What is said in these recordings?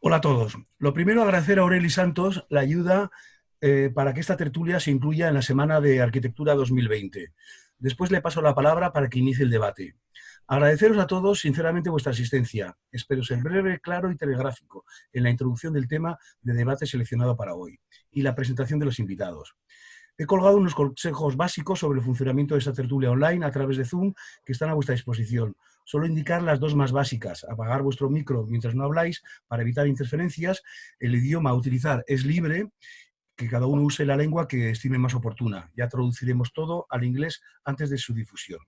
Hola a todos. Lo primero, agradecer a Aureli Santos la ayuda para que esta tertulia se incluya en la Semana de Arquitectura 2020. Después le paso la palabra para que inicie el debate. Agradeceros a todos sinceramente vuestra asistencia. Espero ser breve, claro y telegráfico en la introducción del tema de debate seleccionado para hoy y la presentación de los invitados. He colgado unos consejos básicos sobre el funcionamiento de esta tertulia online a través de Zoom que están a vuestra disposición. Solo indicar las dos más básicas: apagar vuestro micro mientras no habláis para evitar interferencias. El idioma a utilizar es libre, que cada uno use la lengua que estime más oportuna. Ya traduciremos todo al inglés antes de su difusión.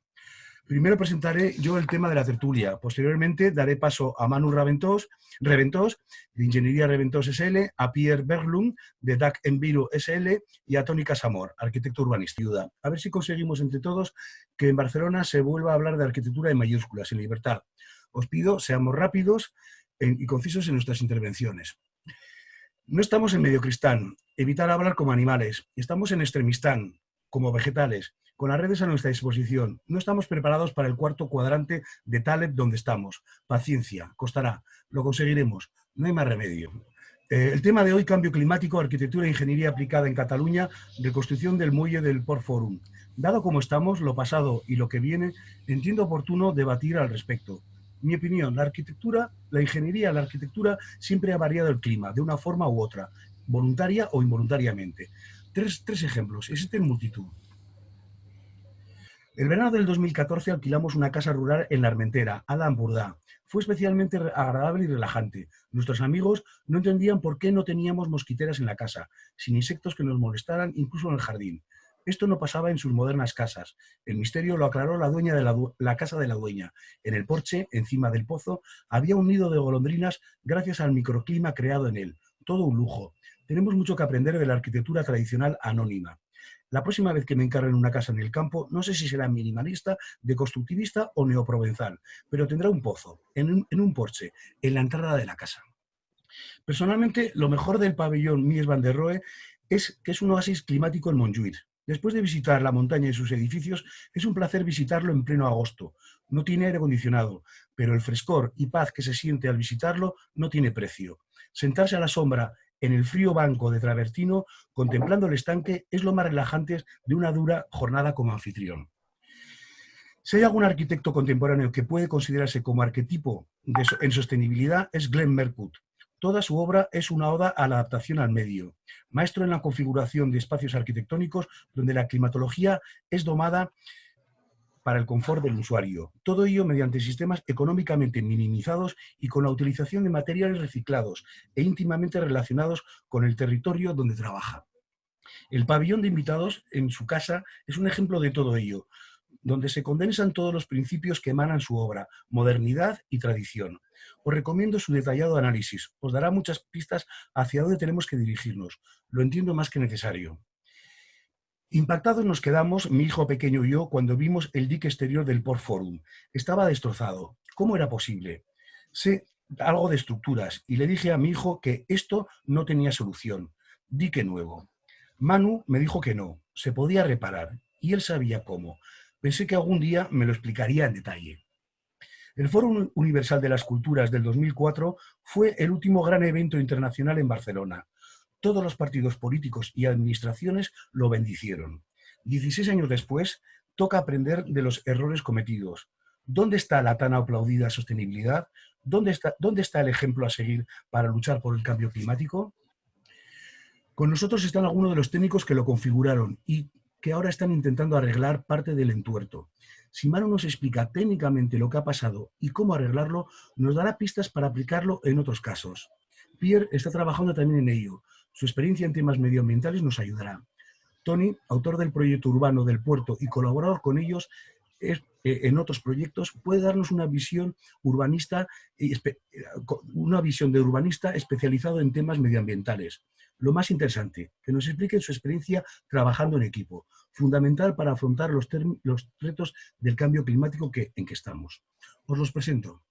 Primero presentaré yo el tema de la tertulia. Posteriormente daré paso a Manu Reventós, de Ingeniería Reventós SL, a Pierre Berglund, de DAC Enviro SL, y a Toni Casamor, arquitecto urbanista. A ver si conseguimos entre todos que en Barcelona se vuelva a hablar de arquitectura en mayúsculas, en libertad. Os pido, seamos rápidos y concisos en nuestras intervenciones. No estamos en Mediocristán, evitar hablar como animales. Estamos en Extremistán, como vegetales, con las redes a nuestra disposición. No estamos preparados para el cuarto cuadrante de Taleb donde estamos. Paciencia, costará, lo conseguiremos, no hay más remedio. El tema de hoy: cambio climático, arquitectura e ingeniería aplicada en Cataluña, reconstrucción del muelle del Port Forum. Dado como estamos, lo pasado y lo que viene, entiendo oportuno debatir al respecto. Mi opinión: la ingeniería, la arquitectura siempre ha variado el clima, de una forma u otra, voluntaria o involuntariamente. Tres ejemplos, existen multitud. El verano del 2014 alquilamos una casa rural en la Armentera, Ala Empordà. Fue especialmente agradable y relajante. Nuestros amigos no entendían por qué no teníamos mosquiteras en la casa, sin insectos que nos molestaran incluso en el jardín. Esto no pasaba en sus modernas casas. El misterio lo aclaró la dueña de la casa de la dueña. En el porche, encima del pozo, había un nido de golondrinas gracias al microclima creado en él. Todo un lujo. Tenemos mucho que aprender de la arquitectura tradicional anónima. La próxima vez que me encarguen una casa en el campo, no sé si será minimalista, deconstructivista o neoprovenzal, pero tendrá un pozo, en un porche, en la entrada de la casa. Personalmente, lo mejor del pabellón Mies van der Rohe es que es un oasis climático en Montjuïc. Después de visitar la montaña y sus edificios, es un placer visitarlo en pleno agosto. No tiene aire acondicionado, pero el frescor y paz que se siente al visitarlo no tiene precio. Sentarse a la sombra en el frío banco de travertino, contemplando el estanque, es lo más relajante de una dura jornada como anfitrión. Si hay algún arquitecto contemporáneo que puede considerarse como arquetipo en sostenibilidad, es Glenn Merkut. Toda su obra es una oda a la adaptación al medio, maestro en la configuración de espacios arquitectónicos donde la climatología es domada para el confort del usuario. Todo ello mediante sistemas económicamente minimizados y con la utilización de materiales reciclados e íntimamente relacionados con el territorio donde trabaja. El pabellón de invitados en su casa es un ejemplo de todo ello, donde se condensan todos los principios que emanan su obra: modernidad y tradición. Os recomiendo su detallado análisis, os dará muchas pistas hacia dónde tenemos que dirigirnos. Lo entiendo más que necesario. Impactados nos quedamos, mi hijo pequeño y yo, cuando vimos el dique exterior del Port Forum. Estaba destrozado. ¿Cómo era posible? Sé algo de estructuras y le dije a mi hijo que esto no tenía solución. Dique nuevo. Manu me dijo que no, se podía reparar, y él sabía cómo. Pensé que algún día me lo explicaría en detalle. El Foro Universal de las Culturas del 2004 fue el último gran evento internacional en Barcelona. Todos los partidos políticos y administraciones lo bendicieron. 16 años después, toca aprender de los errores cometidos. ¿Dónde está la tan aplaudida sostenibilidad? ¿Dónde está el ejemplo a seguir para luchar por el cambio climático? Con nosotros están algunos de los técnicos que lo configuraron y que ahora están intentando arreglar parte del entuerto. Si Manu nos explica técnicamente lo que ha pasado y cómo arreglarlo, nos dará pistas para aplicarlo en otros casos. Pierre está trabajando también en ello. Su experiencia en temas medioambientales nos ayudará. Tony, autor del proyecto urbano del puerto y colaborador con ellos en otros proyectos, puede darnos una visión de urbanista especializado en temas medioambientales. Lo más interesante, que nos explique su experiencia trabajando en equipo, fundamental para afrontar los retos del cambio climático en que estamos. Os los presento.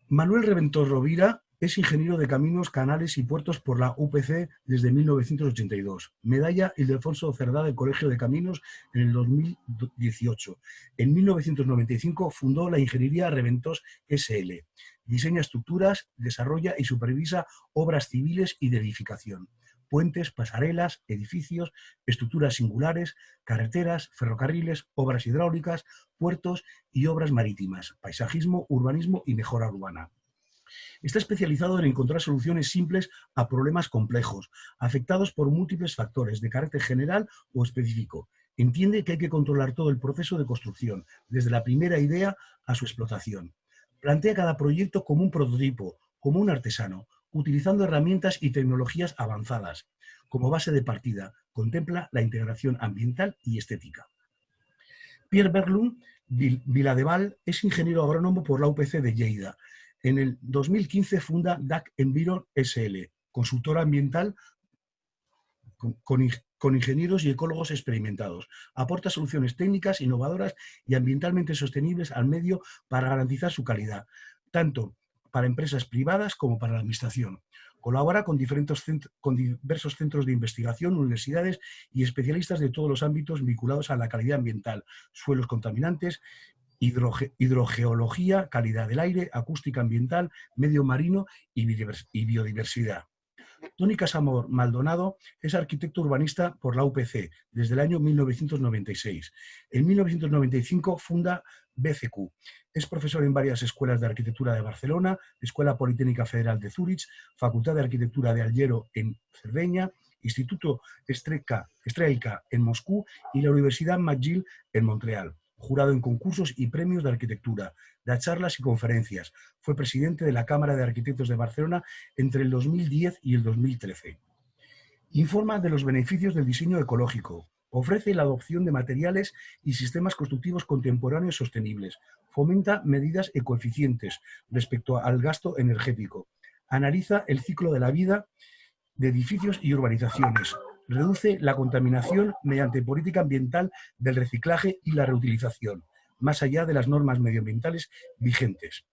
Manuel Reventós Rovira es ingeniero de caminos, canales y puertos por la UPC desde 1982. Medalla Ildefonso Cerdá del Colegio de Caminos en el 2018. En 1995 fundó la Ingeniería Reventós SL. Diseña estructuras, desarrolla y supervisa obras civiles y de edificación, puentes, pasarelas, edificios, estructuras singulares, carreteras, ferrocarriles, obras hidráulicas, puertos y obras marítimas, paisajismo, urbanismo y mejora urbana. Está especializado en encontrar soluciones simples a problemas complejos, afectados por múltiples factores de carácter general o específico. Entiende que hay que controlar todo el proceso de construcción, desde la primera idea a su explotación. Plantea cada proyecto como un prototipo, como un artesano, utilizando herramientas y tecnologías avanzadas. Como base de partida, contempla la integración ambiental y estética. Pierre Berglund Viladeval es ingeniero agrónomo por la UPC de Lleida. En el 2015 funda DAC Environ SL, consultora ambiental con ingenieros y ecólogos experimentados. Aporta soluciones técnicas, innovadoras y ambientalmente sostenibles al medio para garantizar su calidad, tanto para empresas privadas como para la administración. Colabora con diversos centros de investigación, universidades y especialistas de todos los ámbitos vinculados a la calidad ambiental, suelos contaminantes, hidrogeología, calidad del aire, acústica ambiental, medio marino y biodiversidad. Tony Casamor Maldonado es arquitecto urbanista por la UPC desde el año 1996. En 1995 funda BCQ. Es profesor en varias escuelas de arquitectura de Barcelona, Escuela Politécnica Federal de Zúrich, Facultad de Arquitectura de Alghero en Cerdeña, Instituto Strelka en Moscú y la Universidad McGill en Montreal. Jurado en concursos y premios de arquitectura, da charlas y conferencias. Fue presidente de la Cámara de Arquitectos de Barcelona entre el 2010 y el 2013. Informa de los beneficios del diseño ecológico. Ofrece la adopción de materiales y sistemas constructivos contemporáneos sostenibles. Fomenta medidas ecoeficientes respecto al gasto energético. Analiza el ciclo de la vida de edificios y urbanizaciones. Reduce la contaminación mediante política ambiental del reciclaje y la reutilización, más allá de las normas medioambientales vigentes.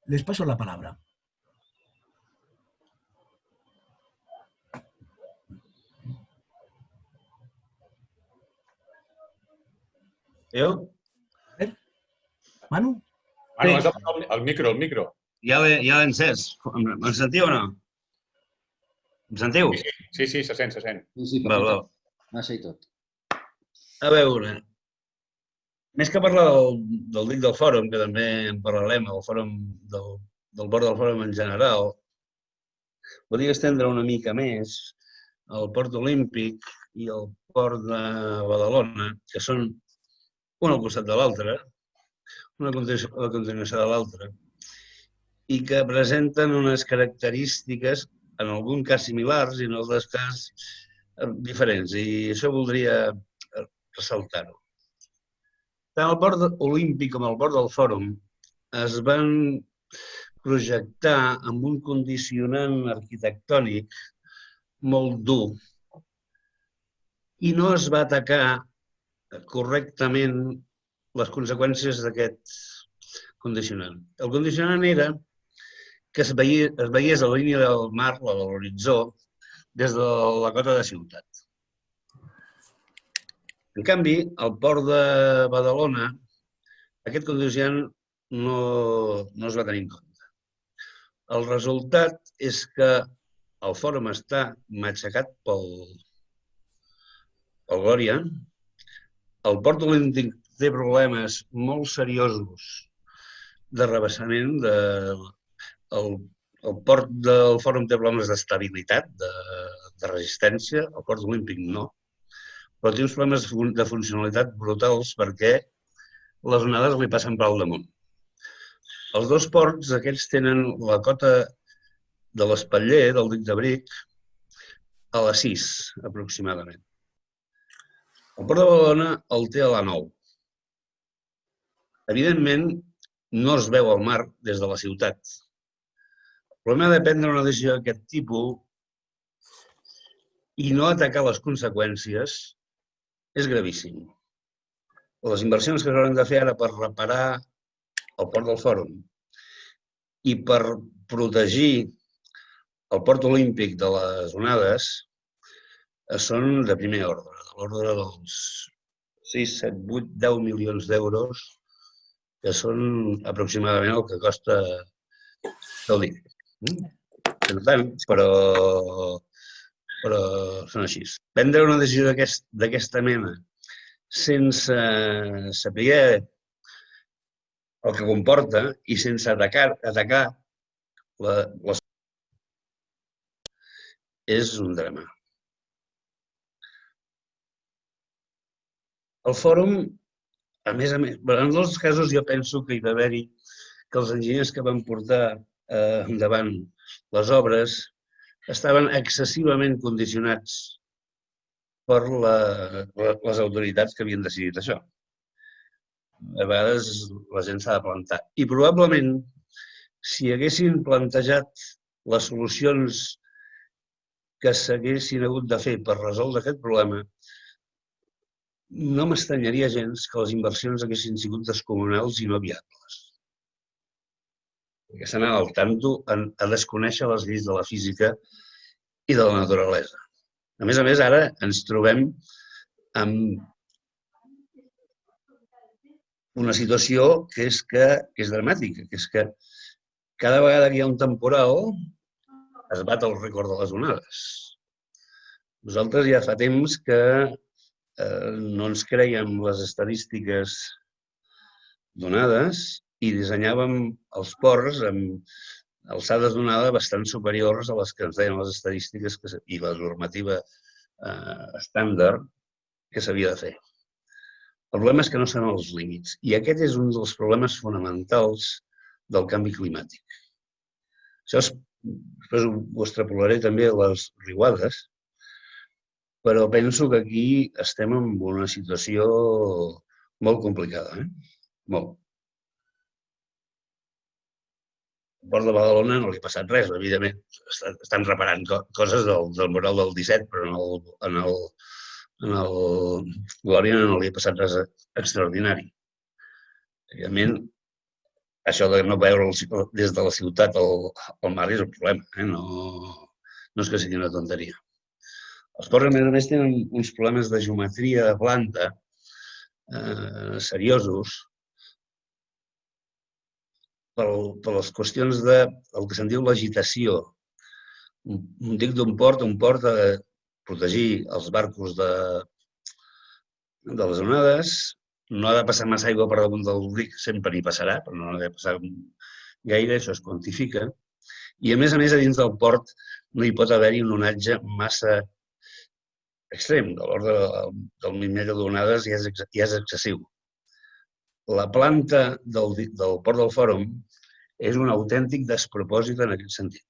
Les paso la palabra. Jo? Manu? Manu, has de posar el micro, el micro. Ja l'he encès. Em sentiu o no? Em sentiu? Sí, se sent, se sent. Sí, Val. massa i tot. A veure, més que parlar del dic del fòrum, que també en parlarem, el fòrum del port del fòrum en general, volia estendre una mica més el port olímpic i el port de Badalona, que són un al costat de l'altre, una a continuació de l'altre, i que presenten unes característiques, en algun cas similars i en altres cas diferents. I això voldria ressaltar-ho. Tant el port olímpic com el port del fòrum es van projectar amb un condicionant arquitectònic molt dur i no es va atacar correctament les conseqüències d'aquest condicionant. El condicionant era que es veiés la línia del mar o de l'horitzó des de la cota de ciutat. En canvi, al port de Badalona, aquest condicionant no es va tenir en compte. El resultat és que el fòrum està matxacat pel Glòria. El port olímpic té problemes molt seriosos de rebassament. El port del fòrum té problemes d'estabilitat, de resistència. El port olímpic no. Però té uns problemes de funcionalitat brutals perquè les onades li passen per al damunt. Els dos ports, aquests tenen la cota de l'Espatller, del dic de Bric, a la 6, aproximadament. El port de Badalona el té a la 9. Evidentment, no es veu el mar des de la ciutat. El problema de prendre una decisió d'aquest tipus i no atacar les conseqüències és gravíssim. Les inversions que s'hauran de fer ara per reparar el port del fòrum i per protegir el port olímpic de les onades són de primer ordre, de l'ordre dels 6, 7, 8, 10 milions d'euros, que són aproximadament el que costa Del dic. Per tant, però són així. Prendre una decisió d'aquesta mena sense saber el que comporta i sense atacar les és un drama. El fòrum, a més, en els casos jo penso que hi va haver-hi que els enginyers que van portar endavant les obres estaven excessivament condicionats per les autoritats que havien decidit això. A vegades la gent s'ha de plantar. I probablement, si haguessin plantejat les solucions que s'haguessin hagut de fer per resoldre aquest problema, no m'estranyaria gens que les inversions haguessin sigut descomunals i no viables. Perquè s'anava al tanto a desconèixer les lleis de la física i de la naturalesa. A més, ara ens trobem amb una situació que és dramàtica, que és que cada vegada que hi ha un temporal es bat el rècord de les onades. Nosaltres ja fa temps que no ens creiem les estadístiques donades i dissenyàvem els ports amb alçades d'onada bastant superiors a les que ens deien les estadístiques i la normativa estàndard que s'havia de fer. El problema és que no són els límits i aquest és un dels problemes fonamentals del canvi climàtic. Això després ho extrapolaré també a les riuades, però penso que aquí estem en una situació molt complicada, molt. Al Port de Badalona no li ha passat res, evidentment. Estan reparant coses del mural del 17, però en el Glòria no li ha passat res extraordinari. Evidentment, això de no veure des de la ciutat al mar és un problema, no és que sigui una tonteria. Els ports, a més, tenen uns problemes de geometria de planta seriosos per les qüestions del que se'n diu l'agitació. Un dic d'un port ha de protegir els barcos de les onades, no ha de passar massa aigua per damunt del dic, sempre hi passarà, però no ha de passar gaire, això es quantifica. I a més, a dins del port no hi pot haver-hi un onatge massa extrem, de l'ordre del 1.000 metres d'onades ja és excessiu. La planta del port del Fòrum és un autèntic despropòsit en aquest sentit.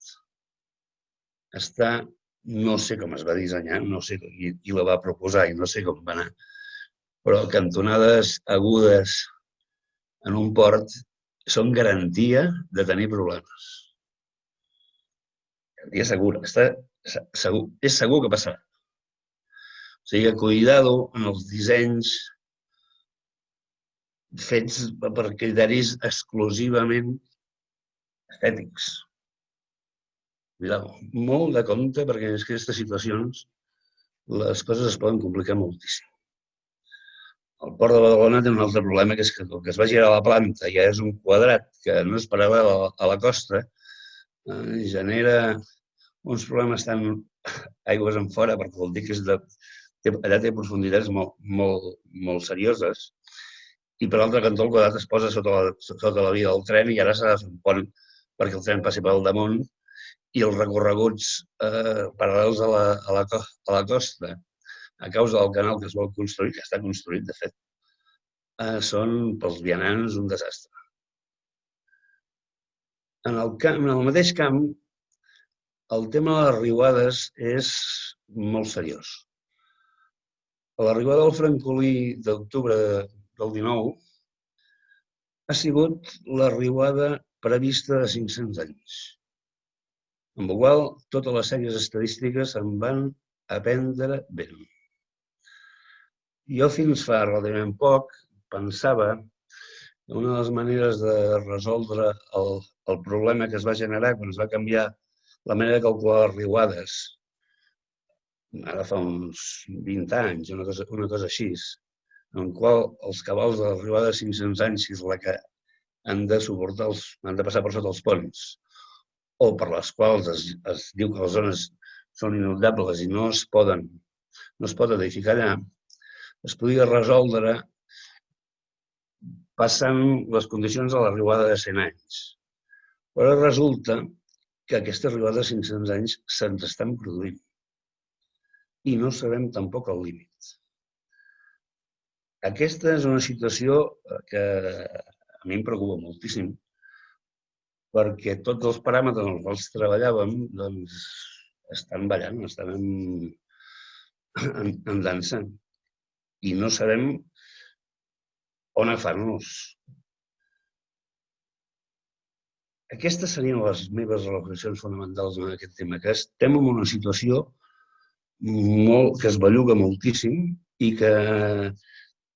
No sé com es va dissenyar, no sé qui la va proposar i no sé com va anar, però cantonades agudes en un port són garantia de tenir problemes. Garantia segura. És segur que passarà. O sigui, cuidado en els dissenys fets per criteris exclusivament estètics. Cuidado, molt de compte, perquè en aquestes situacions les coses es poden complicar moltíssim. El Port de Badalona té un altre problema, que és que el que es va girar a la planta ja és un quadrat que no és paral·lel a la costa, genera uns problemes tan aigües en fora, perquè vol dir que allà té profunditats molt serioses. I per l'altre cantó el quadrat es posa sota la via del tren i ara s'ha de fer un pont perquè el tren passi pel damunt i els recorreguts paral·lels a la costa, a causa del canal que es vol construir, que està construït, de fet, són pels vianants un desastre. En el mateix camp, el tema de les riuades és molt seriós. A la riuada del Francolí d'octubre del 19 ha sigut la riuada prevista de 500 anys, amb la qual totes les sèries estadístiques em van aprendre bé. Jo fins fa relativament poc pensava que una de les maneres de resoldre el problema que es va generar quan es va canviar la manera de calcular les riuades, ara fa uns 20 anys, una cosa així, en qual els cabals de la riuada de 500 anys, si és la que han de passar per sota els ponts, o per les quals es diu que les zones són inundables i no es pot edificar allà, es podria resoldre passant les condicions de l'arribada de 100 anys. Però resulta que aquesta arribada de 500 anys se'ns estan produint i no sabem tampoc el límit. Aquesta és una situació que a mi em preocupa moltíssim, perquè tots els paràmetres en els quals treballàvem estan ballant, estan en dansa, i no sabem on agafar-nos. Aquestes serien les meves reflexions fonamentals en aquest tema, que estem en una situació que es belluga moltíssim i que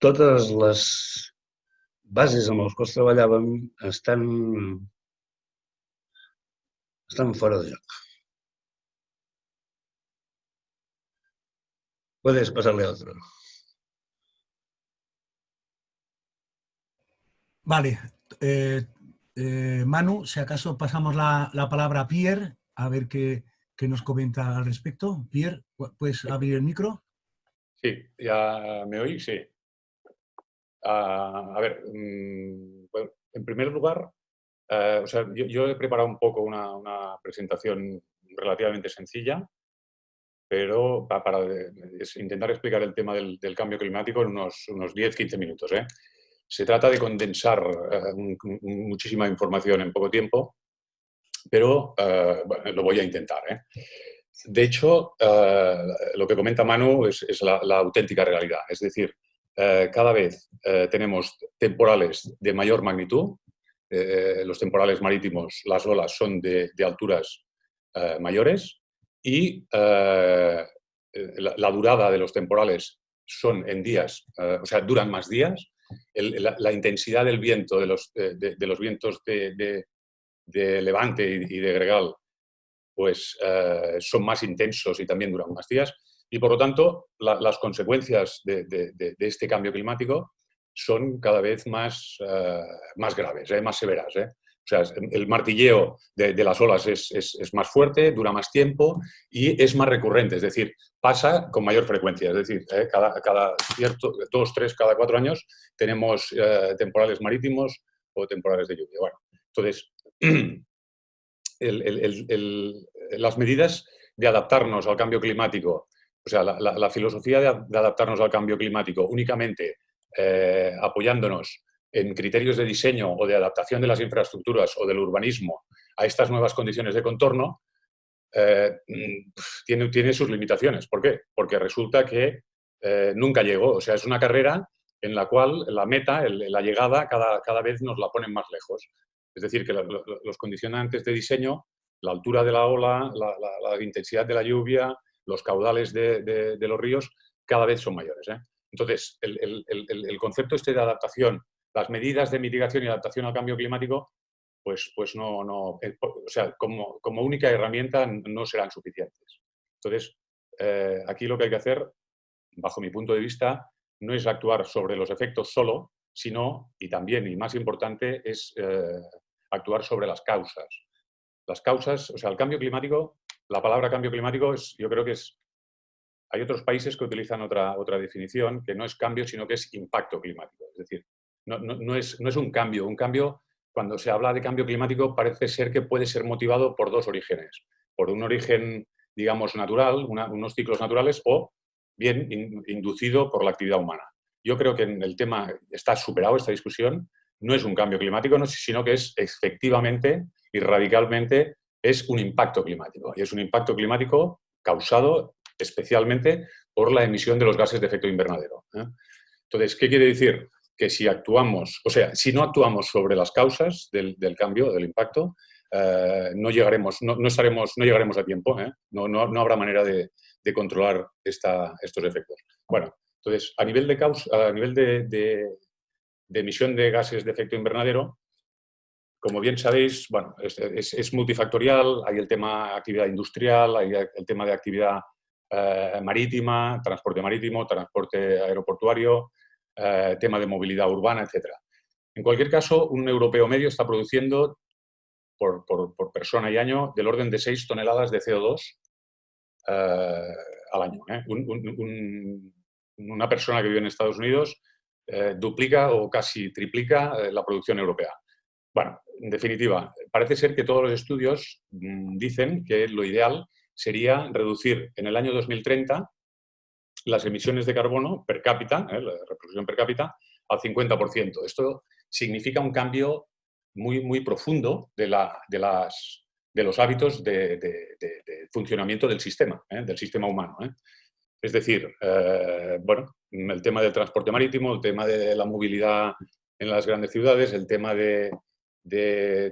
totes les bases amb les quals treballàvem estan fora de joc. Puedes pasarle a otro. Vale. Manu, si acaso pasamos la palabra a Pierre, a ver qué nos comenta al respecto. Pierre, ¿puedes abrir el micro? Sí, ¿ya me oís? Sí. A ver, bueno, en primer lugar, o sea, yo he preparado un poco una presentación relativamente sencilla, pero para intentar explicar el tema del cambio climático en unos 10-15 minutos. Se trata de condensar muchísima información en poco tiempo, pero bueno, lo voy a intentar. De hecho, lo que comenta Manu es la auténtica realidad. Es decir, cada vez tenemos temporales de mayor magnitud. Los temporales marítimos, las olas son de alturas mayores y la durada de los temporales son en días, o sea, duran más días. La intensidad del viento, de los vientos de levante y de gregal, pues son más intensos y también duran más días. Y por lo tanto, las consecuencias de este cambio climático son cada vez más graves, más severas. O sea, el martilleo de las olas es más fuerte, dura más tiempo y es más recurrente, es decir, pasa con mayor frecuencia. Es decir, cada 2, 3, cada 4 años tenemos temporales marítimos o temporales de lluvia. Bueno, entonces, las medidas de adaptarnos al cambio climático, o sea, la filosofía de adaptarnos al cambio climático únicamente apoyándonos en criterios de diseño o de adaptación de las infraestructuras o del urbanismo a estas nuevas condiciones de contorno, tiene sus limitaciones. ¿Por qué? Porque resulta que nunca llegó. O sea, es una carrera en la cual la meta, la llegada, cada vez nos la ponen más lejos. Es decir, que los condicionantes de diseño, la altura de la ola, la intensidad de la lluvia, los caudales de los ríos, cada vez son mayores. Entonces, el concepto este de adaptación, las medidas de mitigación y adaptación al cambio climático, pues no, o sea, como única herramienta no serán suficientes. Entonces, aquí lo que hay que hacer, bajo mi punto de vista, no es actuar sobre los efectos solo, sino, y también, y más importante, es actuar sobre las causas. Las causas, o sea, el cambio climático, la palabra cambio climático yo creo que es... Hay otros países que utilizan otra definición, que no es cambio, sino que es impacto climático. Es decir, no es un cambio. Un cambio, cuando se habla de cambio climático, parece ser que puede ser motivado por dos orígenes. Por un origen, digamos, natural, unos ciclos naturales, o bien inducido por la actividad humana. Yo creo que en el tema está superado esta discusión. No es un cambio climático, sino que es efectivamente y radicalmente es un impacto climático. Y es un impacto climático causado especialmente por la emisión de los gases de efecto invernadero. Entonces, ¿qué quiere decir? Que si actuamos, o sea, si no actuamos sobre las causas del cambio, del impacto, no llegaremos a tiempo, no habrá manera de controlar estos efectos. Bueno, entonces, a nivel de emisión de gases de efecto invernadero, como bien sabéis, bueno, es multifactorial. Hay el tema de actividad industrial, hay el tema de actividad marítima, transporte marítimo, transporte aeroportuario, tema de movilidad urbana, etc. En cualquier caso, un europeo medio está produciendo por persona y año del orden de 6 toneladas de CO2 al año. Una persona que vive en Estados Unidos duplica o casi triplica la producción europea. Bueno, en definitiva, parece ser que todos los estudios dicen que lo ideal sería reducir en el año 2030 las emisiones de carbono per cápita, la reproducción per cápita, al 50%. Esto significa un cambio muy profundo de los hábitos de funcionamiento del sistema humano. Es decir, bueno, el tema del transporte marítimo, el tema de la movilidad en las grandes ciudades, el tema de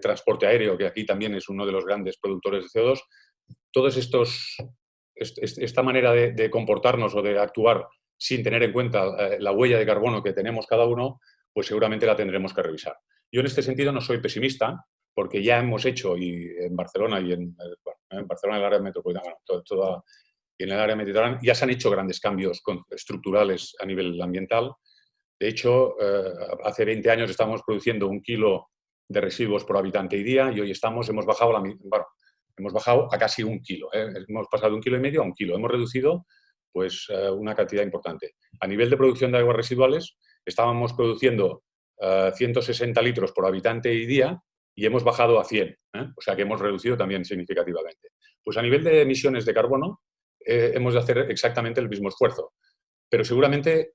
transporte aéreo, que aquí también es uno de los grandes productores de CO2, todos esta manera de comportarnos o de actuar sin tener en cuenta la huella de carbono que tenemos cada uno, pues seguramente la tendremos que revisar. Yo en este sentido no soy pesimista, porque ya hemos hecho, y en Barcelona y en Barcelona, en el área metropolitana, y en el área mediterránea, ya se han hecho grandes cambios estructurales a nivel ambiental. De hecho, hace 20 años estábamos produciendo 1 kilo de residuos por habitante y día, y hoy hemos bajado a casi 1 kilo. Hemos pasado de 1,5 kilos a 1 kilo. Hemos reducido pues, una cantidad importante. A nivel de producción de aguas residuales, estábamos produciendo 160 litros por habitante y día y hemos bajado a 100. O sea que hemos reducido también significativamente. Pues a nivel de emisiones de carbono, hemos de hacer exactamente el mismo esfuerzo. Pero seguramente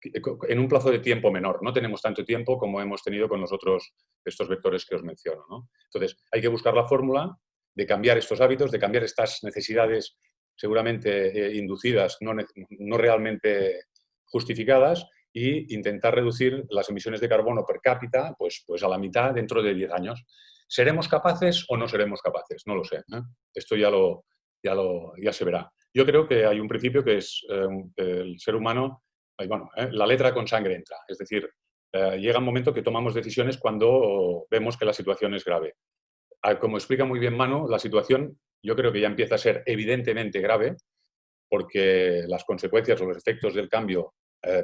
en un plazo de tiempo menor. No tenemos tanto tiempo como hemos tenido con estos vectores que os menciono, ¿no? Entonces, hay que buscar la fórmula de cambiar estos hábitos, de cambiar estas necesidades seguramente inducidas, no realmente justificadas, e intentar reducir las emisiones de carbono per cápita pues a la mitad dentro de 10 años. ¿Seremos capaces o no seremos capaces? No lo sé. Esto ya se verá. Yo creo que hay un principio que es el ser humano, la letra con sangre entra. Es decir, llega un momento que tomamos decisiones cuando vemos que la situación es grave. Como explica muy bien Manu, la situación yo creo que ya empieza a ser evidentemente grave porque las consecuencias o los efectos del cambio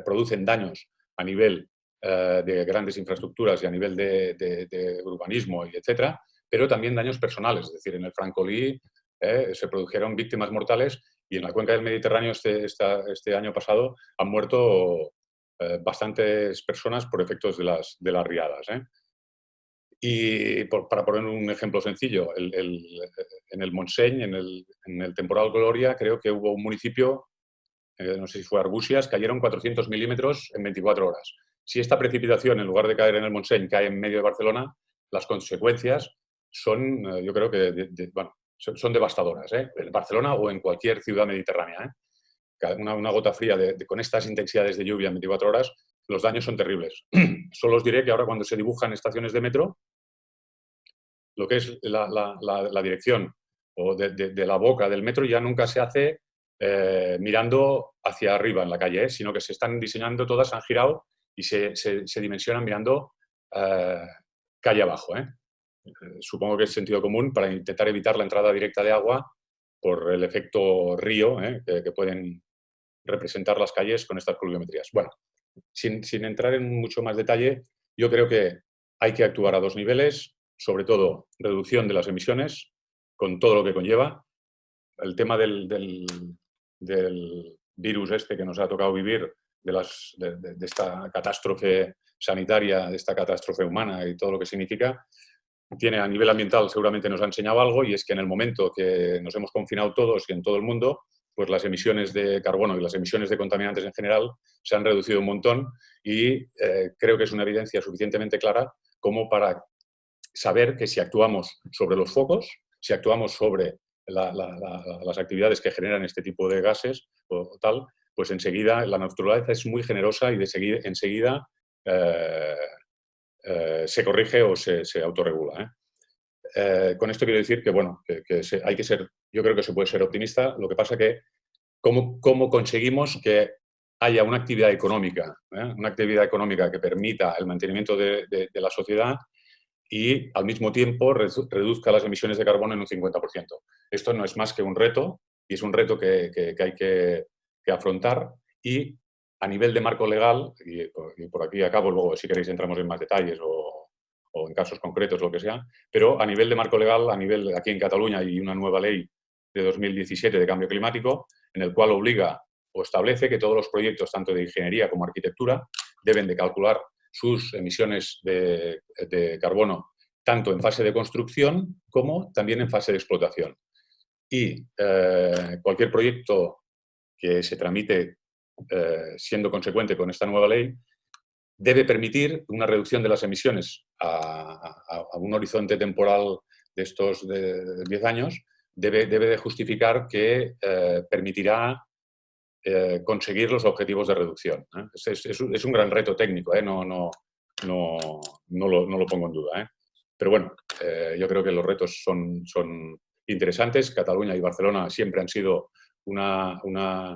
producen daños a nivel de grandes infraestructuras y a nivel de urbanismo, etcétera, pero también daños personales. Es decir, en el Francolí se produjeron víctimas mortales y en la cuenca del Mediterráneo este año pasado han muerto bastantes personas por efectos de las riadas. Y para poner un ejemplo sencillo, en el Montseny, en el temporal Gloria, creo que hubo un municipio, no sé si fue Arbúcies, cayeron 400 milímetros en 24 horas. Si esta precipitación, en lugar de caer en el Montseny, cae en medio de Barcelona, las consecuencias son, yo creo que, son devastadoras, en Barcelona o en cualquier ciudad mediterránea. Una gota fría con estas intensidades de lluvia en 24 horas, los daños son terribles. Solo os diré que ahora cuando se dibujan estaciones de metro, lo que es la dirección o de la boca del metro ya nunca se hace mirando hacia arriba en la calle, sino que se están diseñando todas, han girado y se dimensionan mirando calle abajo. Supongo que es sentido común para intentar evitar la entrada directa de agua por el efecto río que pueden representar las calles con estas pluviometrías. Bueno, sin entrar en mucho más detalle, yo creo que hay que actuar a 2 niveles, sobre todo reducción de las emisiones, con todo lo que conlleva. El tema del virus que nos ha tocado vivir, de esta catástrofe sanitaria, de esta catástrofe humana y todo lo que significa, tiene a nivel ambiental seguramente nos ha enseñado algo, y es que en el momento que nos hemos confinado todos y en todo el mundo, pues las emisiones de carbono y las emisiones de contaminantes en general se han reducido un montón y creo que es una evidencia suficientemente clara como para saber que si actuamos sobre los focos, si actuamos sobre las actividades que generan este tipo de gases o tal, pues enseguida la naturaleza es muy generosa y enseguida se corrige o se autorregula. Con esto quiero decir que, bueno, que hay que ser, yo creo que se puede ser optimista. Lo que pasa que ¿cómo conseguimos que haya una actividad económica que permita el mantenimiento de la sociedad y al mismo tiempo reduzca las emisiones de carbono en un 50%. Esto no es más que un reto, y es un reto que hay que afrontar, y a nivel de marco legal, y por aquí acabo, luego si queréis entramos en más detalles o en casos concretos, lo que sea, pero a nivel de marco legal, aquí en Cataluña hay una nueva ley de 2017 de cambio climático, en el cual obliga o establece que todos los proyectos, tanto de ingeniería como arquitectura, deben de calcular sus emisiones de carbono tanto en fase de construcción como también en fase de explotación. Y cualquier proyecto que se tramite siendo consecuente con esta nueva ley debe permitir una reducción de las emisiones a un horizonte temporal de estos de 10 años, debe de justificar que permitirá conseguir los objetivos de reducción. Es un gran reto técnico, no lo pongo en duda. Pero bueno, yo creo que los retos son interesantes. Cataluña y Barcelona siempre han sido una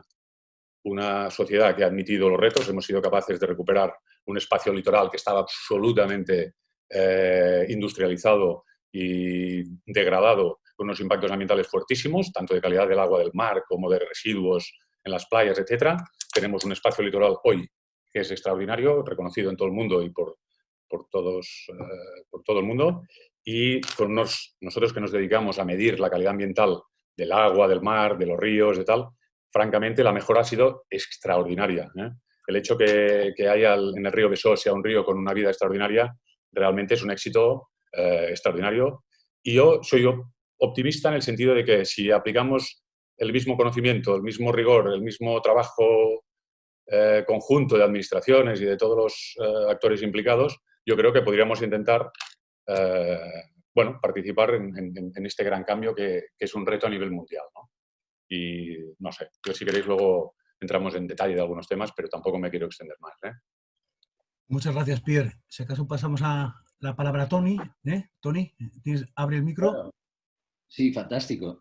sociedad que ha admitido los retos. Hemos sido capaces de recuperar un espacio litoral que estaba absolutamente industrializado y degradado, con unos impactos ambientales fuertísimos, tanto de calidad del agua del mar como de residuos en las playas, etc. Tenemos un espacio litoral hoy que es extraordinario, reconocido en todo el mundo y por todo el mundo. Y con nosotros que nos dedicamos a medir la calidad ambiental del agua, del mar, de los ríos, de tal, francamente la mejora ha sido extraordinaria. El hecho que haya en el río Besós sea un río con una vida extraordinaria realmente es un éxito extraordinario. Y yo soy optimista en el sentido de que si aplicamos el mismo conocimiento, el mismo rigor, el mismo trabajo conjunto de administraciones y de todos los actores implicados, yo creo que podríamos intentar participar en este gran cambio que es un reto a nivel mundial, ¿no? Y no sé, yo si queréis luego entramos en detalle de algunos temas, pero tampoco me quiero extender más. Muchas gracias, Pierre. Si acaso pasamos a la palabra a Tony. Tony, abre el micro. Bueno, sí, fantástico.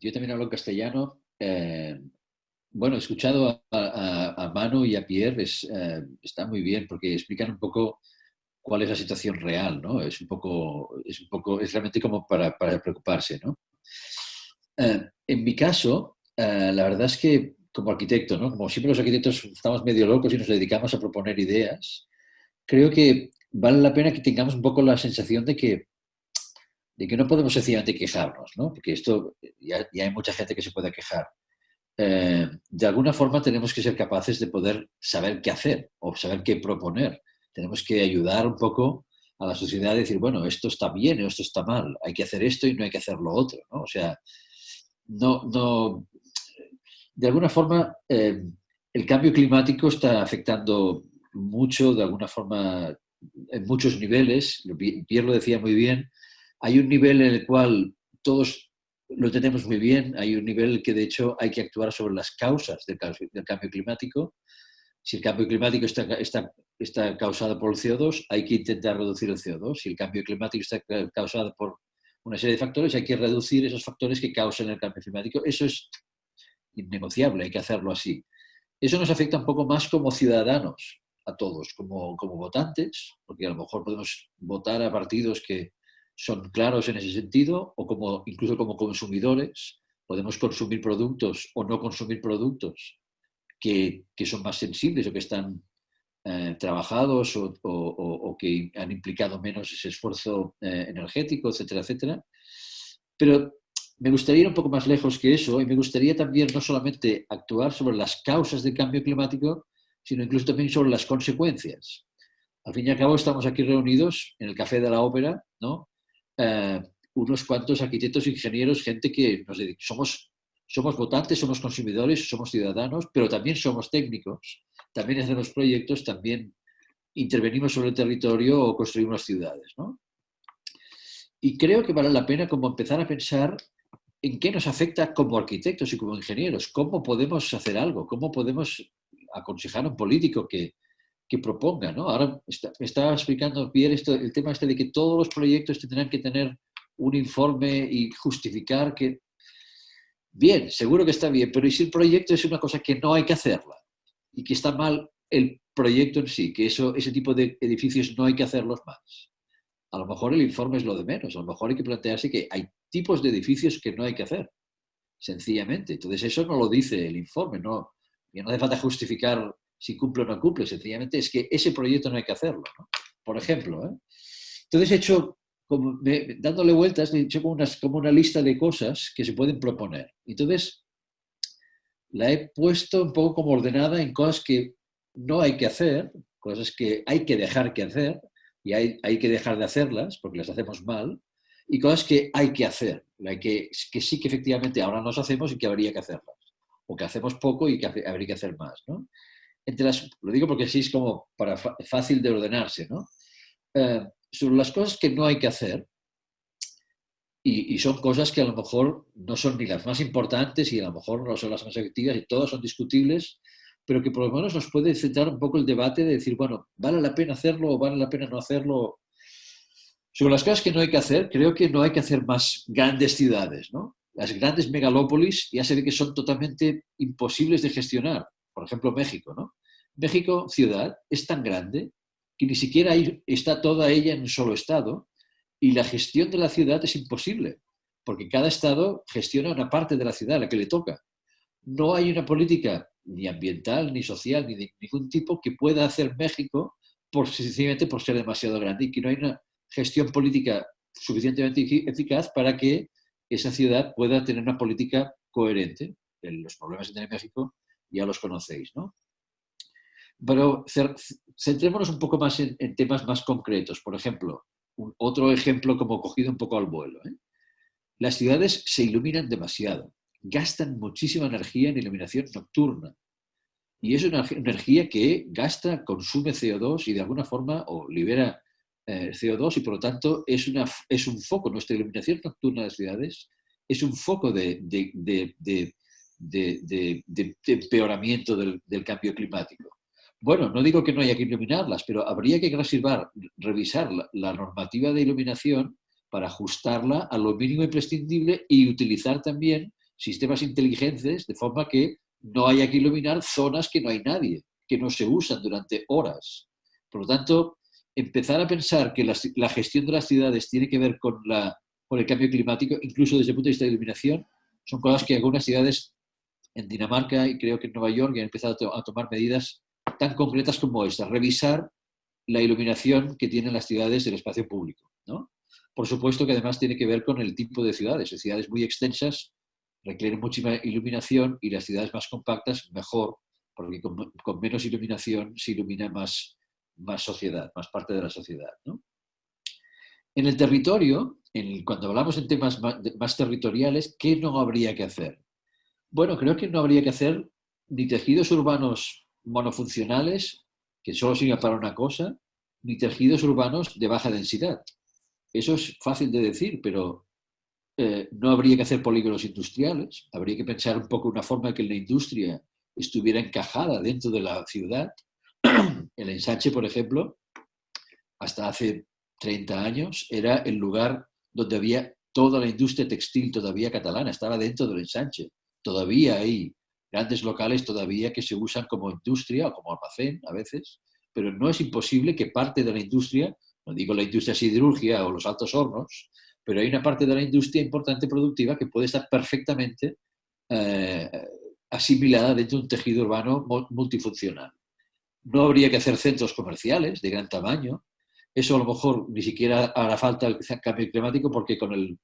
Yo también hablo en castellano. Bueno, he escuchado a Manu y a Pierre, está muy bien porque explican un poco cuál es la situación real, ¿no? Es realmente como para preocuparse, ¿no? En mi caso, la verdad es que como arquitecto, ¿no? Como siempre los arquitectos estamos medio locos y nos dedicamos a proponer ideas, creo que vale la pena que tengamos un poco la sensación de que no podemos sencillamente quejarnos, ¿no? Porque esto ya hay mucha gente que se puede quejar. De alguna forma tenemos que ser capaces de poder saber qué hacer o saber qué proponer. Tenemos que ayudar un poco a la sociedad a decir, bueno, esto está bien o esto está mal, hay que hacer esto y no hay que hacer lo otro, ¿no? O sea, de alguna forma el cambio climático está afectando mucho, de alguna forma, en muchos niveles. Pierre lo decía muy bien. Hay un nivel en el cual todos lo tenemos muy bien, hay un nivel que de hecho hay que actuar sobre las causas del cambio climático. Si el cambio climático está causado por el CO2, hay que intentar reducir el CO2. Si el cambio climático está causado por una serie de factores, hay que reducir esos factores que causan el cambio climático. Eso es innegociable, hay que hacerlo así. Eso nos afecta un poco más como ciudadanos, a todos, como votantes, porque a lo mejor podemos votar a partidos que son claros en ese sentido, o incluso como consumidores, podemos consumir productos o no consumir productos que son más sensibles o que están trabajados o que han implicado menos ese esfuerzo energético, etcétera, etcétera. Pero me gustaría ir un poco más lejos que eso y me gustaría también no solamente actuar sobre las causas del cambio climático, sino incluso también sobre las consecuencias. Al fin y al cabo estamos aquí reunidos en el Café de la Ópera, ¿no? Unos cuantos arquitectos, ingenieros, gente que somos votantes, somos consumidores, somos ciudadanos, pero también somos técnicos, también hacemos proyectos, también intervenimos sobre el territorio o construimos ciudades, ¿no? Y creo que vale la pena como empezar a pensar en qué nos afecta como arquitectos y como ingenieros, cómo podemos hacer algo, cómo podemos aconsejar a un político que proponga, ¿no? Ahora me estaba explicando Pierre el tema de que todos los proyectos tendrán que tener un informe y justificar que... Bien, seguro que está bien, pero ¿y si el proyecto es una cosa que no hay que hacerla? Y que está mal el proyecto en sí, que ese tipo de edificios no hay que hacerlos más. A lo mejor el informe es lo de menos, a lo mejor hay que plantearse que hay tipos de edificios que no hay que hacer, sencillamente. Entonces eso no lo dice el informe, ya no hace falta justificar si cumple o no cumple, sencillamente es que ese proyecto no hay que hacerlo, ¿no? Por ejemplo, ¿eh? Entonces he hecho, dándole vueltas, he hecho como una lista de cosas que se pueden proponer. Entonces la he puesto un poco como ordenada en cosas que no hay que hacer, cosas que hay que dejar que hacer, y hay que dejar de hacerlas porque las hacemos mal, y cosas que hay que hacer, que sí que efectivamente ahora nos hacemos y que habría que hacerlas, o que hacemos poco y que habría que hacer más, ¿no? Lo digo porque sí es como fácil de ordenarse, ¿no? Sobre las cosas que no hay que hacer, y son cosas que a lo mejor no son ni las más importantes y a lo mejor no son las más efectivas y todas son discutibles, pero que por lo menos nos puede centrar un poco el debate de decir, bueno, ¿vale la pena hacerlo o vale la pena no hacerlo? Sobre las cosas que no hay que hacer, creo que no hay que hacer más grandes ciudades, ¿no? Las grandes megalópolis ya se ve que son totalmente imposibles de gestionar. Por ejemplo, México, ¿no? México, ciudad, es tan grande que ni siquiera está toda ella en un solo estado y la gestión de la ciudad es imposible, porque cada estado gestiona una parte de la ciudad, la que le toca. No hay una política ni ambiental, ni social, ni de ningún tipo que pueda hacer México sencillamente por ser demasiado grande y que no hay una gestión política suficientemente eficaz para que esa ciudad pueda tener una política coherente. Los problemas que tiene México ya los conocéis, ¿no? Pero centrémonos un poco más en temas más concretos. Por ejemplo, otro ejemplo como cogido un poco al vuelo, ¿eh? Las ciudades se iluminan demasiado, gastan muchísima energía en iluminación nocturna. Y es una energía que gasta, consume CO2 y de alguna forma o libera CO2 y por lo tanto es un foco. Nuestra iluminación nocturna de las ciudades es un foco de empeoramiento del cambio climático. Bueno, no digo que no haya que iluminarlas, pero habría que revisar la normativa de iluminación para ajustarla a lo mínimo imprescindible y utilizar también sistemas inteligentes de forma que no haya que iluminar zonas que no hay nadie, que no se usan durante horas. Por lo tanto, empezar a pensar que la gestión de las ciudades tiene que ver con el cambio climático, incluso desde el punto de vista de iluminación, son cosas que algunas ciudades en Dinamarca y creo que en Nueva York ya han empezado a tomar medidas tan concretas como esta, revisar la iluminación que tienen las ciudades del espacio público, ¿no? Por supuesto que además tiene que ver con el tipo de ciudades. Las ciudades muy extensas requieren muchísima iluminación y las ciudades más compactas mejor, porque con menos iluminación se ilumina más sociedad, más parte de la sociedad, ¿no? En el territorio, cuando hablamos en temas más territoriales, ¿qué no habría que hacer? Bueno, creo que no habría que hacer ni tejidos urbanos monofuncionales, que solo sirven para una cosa, ni tejidos urbanos de baja densidad. Eso es fácil de decir, pero no habría que hacer polígonos industriales, habría que pensar un poco una forma que la industria estuviera encajada dentro de la ciudad. El Ensanche, por ejemplo, hasta hace 30 años era el lugar donde había toda la industria textil todavía catalana, estaba dentro del Ensanche. Todavía hay grandes locales todavía que se usan como industria o como almacén a veces, pero no es imposible que parte de la industria, no digo la industria siderúrgica o los altos hornos, pero hay una parte de la industria importante productiva que puede estar perfectamente asimilada dentro de un tejido urbano multifuncional. No habría que hacer centros comerciales de gran tamaño. Eso a lo mejor ni siquiera hará falta el cambio climático porque con el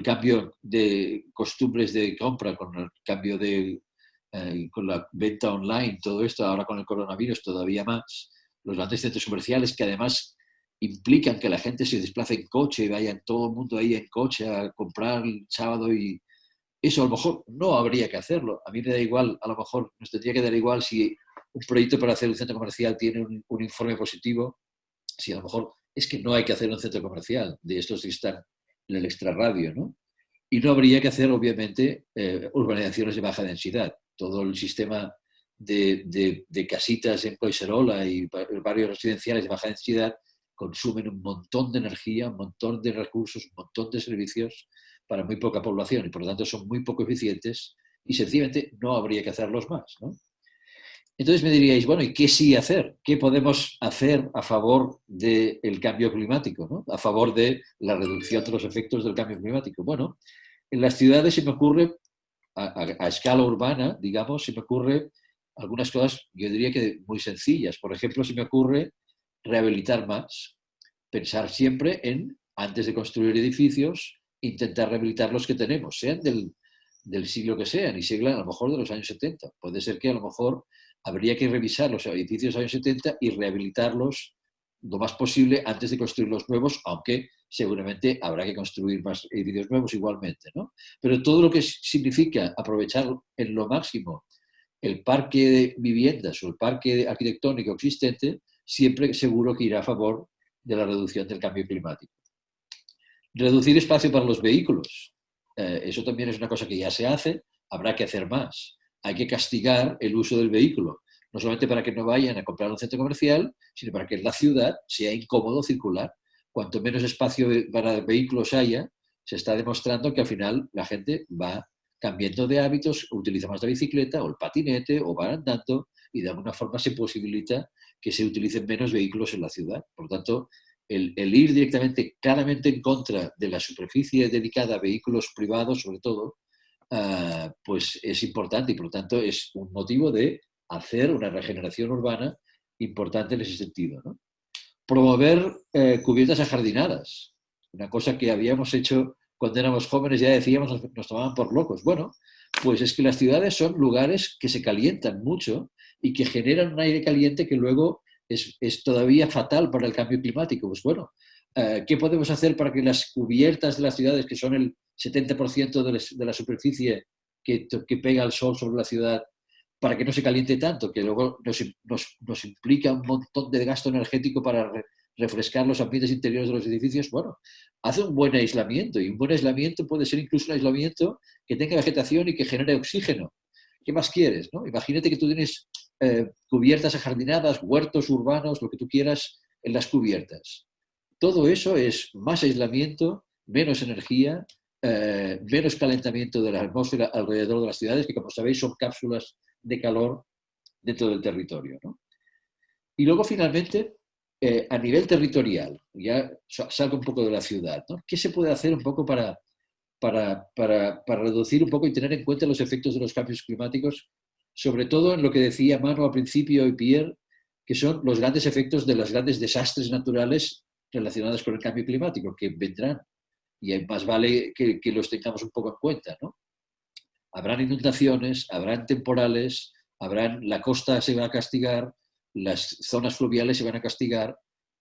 cambio de costumbres de compra, con el cambio con la venta online, todo esto, ahora con el coronavirus todavía más, los grandes centros comerciales que además implican que la gente se desplace en coche, vayan todo el mundo ahí en coche a comprar el sábado y eso a lo mejor no habría que hacerlo. A mí me da igual, a lo mejor nos tendría que dar igual si un proyecto para hacer un centro comercial tiene un informe positivo, si a lo mejor es que no hay que hacer un centro comercial de estos que están en el extrarradio, ¿no? Y no habría que hacer, obviamente, urbanizaciones de baja densidad. Todo el sistema de casitas en Collserola y barrios residenciales de baja densidad consumen un montón de energía, un montón de recursos, un montón de servicios para muy poca población y por lo tanto son muy poco eficientes y sencillamente no habría que hacerlos más, ¿no? Entonces me diríais, bueno, ¿y qué sí hacer? ¿Qué podemos hacer a favor del cambio climático, ¿no? A favor de la reducción de los efectos del cambio climático? Bueno, en las ciudades se me ocurre, a escala urbana, digamos, se me ocurre algunas cosas, yo diría que muy sencillas. Por ejemplo, se me ocurre rehabilitar más, pensar siempre en, antes de construir edificios, intentar rehabilitar los que tenemos, sean del siglo que sean, y siglo a lo mejor de los años 70. Puede ser que a lo mejor habría que revisar los edificios de los años 70 y rehabilitarlos lo más posible antes de construir los nuevos, aunque seguramente habrá que construir más edificios nuevos igualmente, ¿no? Pero todo lo que significa aprovechar en lo máximo el parque de viviendas o el parque arquitectónico existente, siempre seguro que irá a favor de la reducción del cambio climático. Reducir espacio para los vehículos. Eso también es una cosa que ya se hace, habrá que hacer más. Hay que castigar el uso del vehículo, no solamente para que no vayan a comprar un centro comercial, sino para que en la ciudad sea incómodo circular. Cuanto menos espacio para vehículos haya, se está demostrando que al final la gente va cambiando de hábitos, utiliza más la bicicleta o el patinete o va andando y de alguna forma se posibilita que se utilicen menos vehículos en la ciudad. Por lo tanto, el ir directamente, claramente en contra de la superficie dedicada a vehículos privados, sobre todo, pues es importante y por lo tanto es un motivo de hacer una regeneración urbana importante en ese sentido, ¿no? Promover cubiertas ajardinadas, una cosa que habíamos hecho cuando éramos jóvenes, ya decíamos, nos tomaban por locos. Bueno, pues es que las ciudades son lugares que se calientan mucho y que generan un aire caliente que luego es todavía fatal para el cambio climático. Pues bueno, ¿qué podemos hacer para que las cubiertas de las ciudades, que son el 70% de la superficie que pega el sol sobre la ciudad, para que no se caliente tanto, que luego nos implica un montón de gasto energético para refrescar los ambientes interiores de los edificios? Bueno, hace un buen aislamiento, y un buen aislamiento puede ser incluso un aislamiento que tenga vegetación y que genere oxígeno. ¿Qué más quieres, no? Imagínate que tú tienes cubiertas ajardinadas, huertos urbanos, lo que tú quieras en las cubiertas. Todo eso es más aislamiento, menos energía, menos calentamiento de la atmósfera alrededor de las ciudades, que como sabéis son cápsulas de calor dentro del territorio, ¿no? Y luego finalmente, a nivel territorial, ya salgo un poco de la ciudad, ¿no? ¿Qué se puede hacer un poco para reducir un poco y tener en cuenta los efectos de los cambios climáticos, sobre todo en lo que decía Manu al principio y Pierre, que son los grandes efectos de los grandes desastres naturales relacionados con el cambio climático, que vendrán, y más vale que los tengamos un poco en cuenta, ¿no? Habrán inundaciones, habrán temporales, la costa se va a castigar, las zonas fluviales se van a castigar.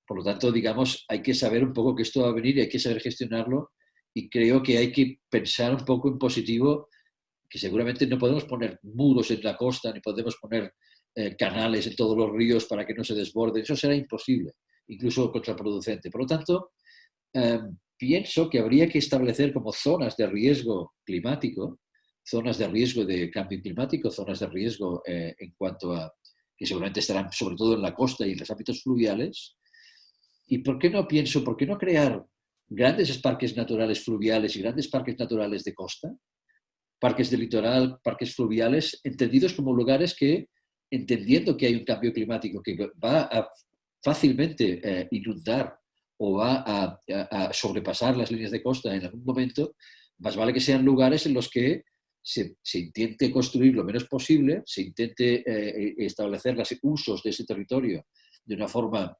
Por lo tanto, digamos, hay que saber un poco que esto va a venir y hay que saber gestionarlo, y creo que hay que pensar un poco en positivo, que seguramente no podemos poner muros en la costa ni podemos poner canales en todos los ríos para que no se desborden. Eso será imposible, incluso contraproducente. Por lo tanto, pienso que habría que establecer como zonas de riesgo climático, zonas de riesgo de cambio climático, zonas de riesgo en cuanto a que seguramente estarán sobre todo en la costa y en los ámbitos fluviales. ¿Y por qué no crear grandes parques naturales fluviales y grandes parques naturales de costa? Parques de litoral, parques fluviales, entendidos como lugares que, entendiendo que hay un cambio climático que va a fácilmente inundar o va a sobrepasar las líneas de costa en algún momento, más vale que sean lugares en los que se intente construir lo menos posible, se intente establecer los usos de ese territorio de una forma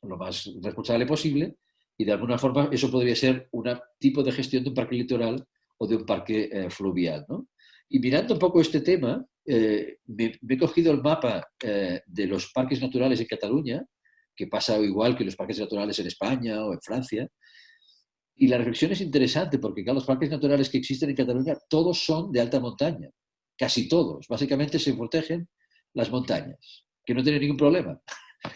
lo más responsable posible, y de alguna forma eso podría ser un tipo de gestión de un parque litoral o de un parque fluvial, ¿no? Y mirando un poco este tema, me he cogido el mapa de los parques naturales en Cataluña, que pasa igual que los parques naturales en España o en Francia, y la reflexión es interesante porque claro, los parques naturales que existen en Cataluña todos son de alta montaña, casi todos. Básicamente se protegen las montañas, que no tienen ningún problema,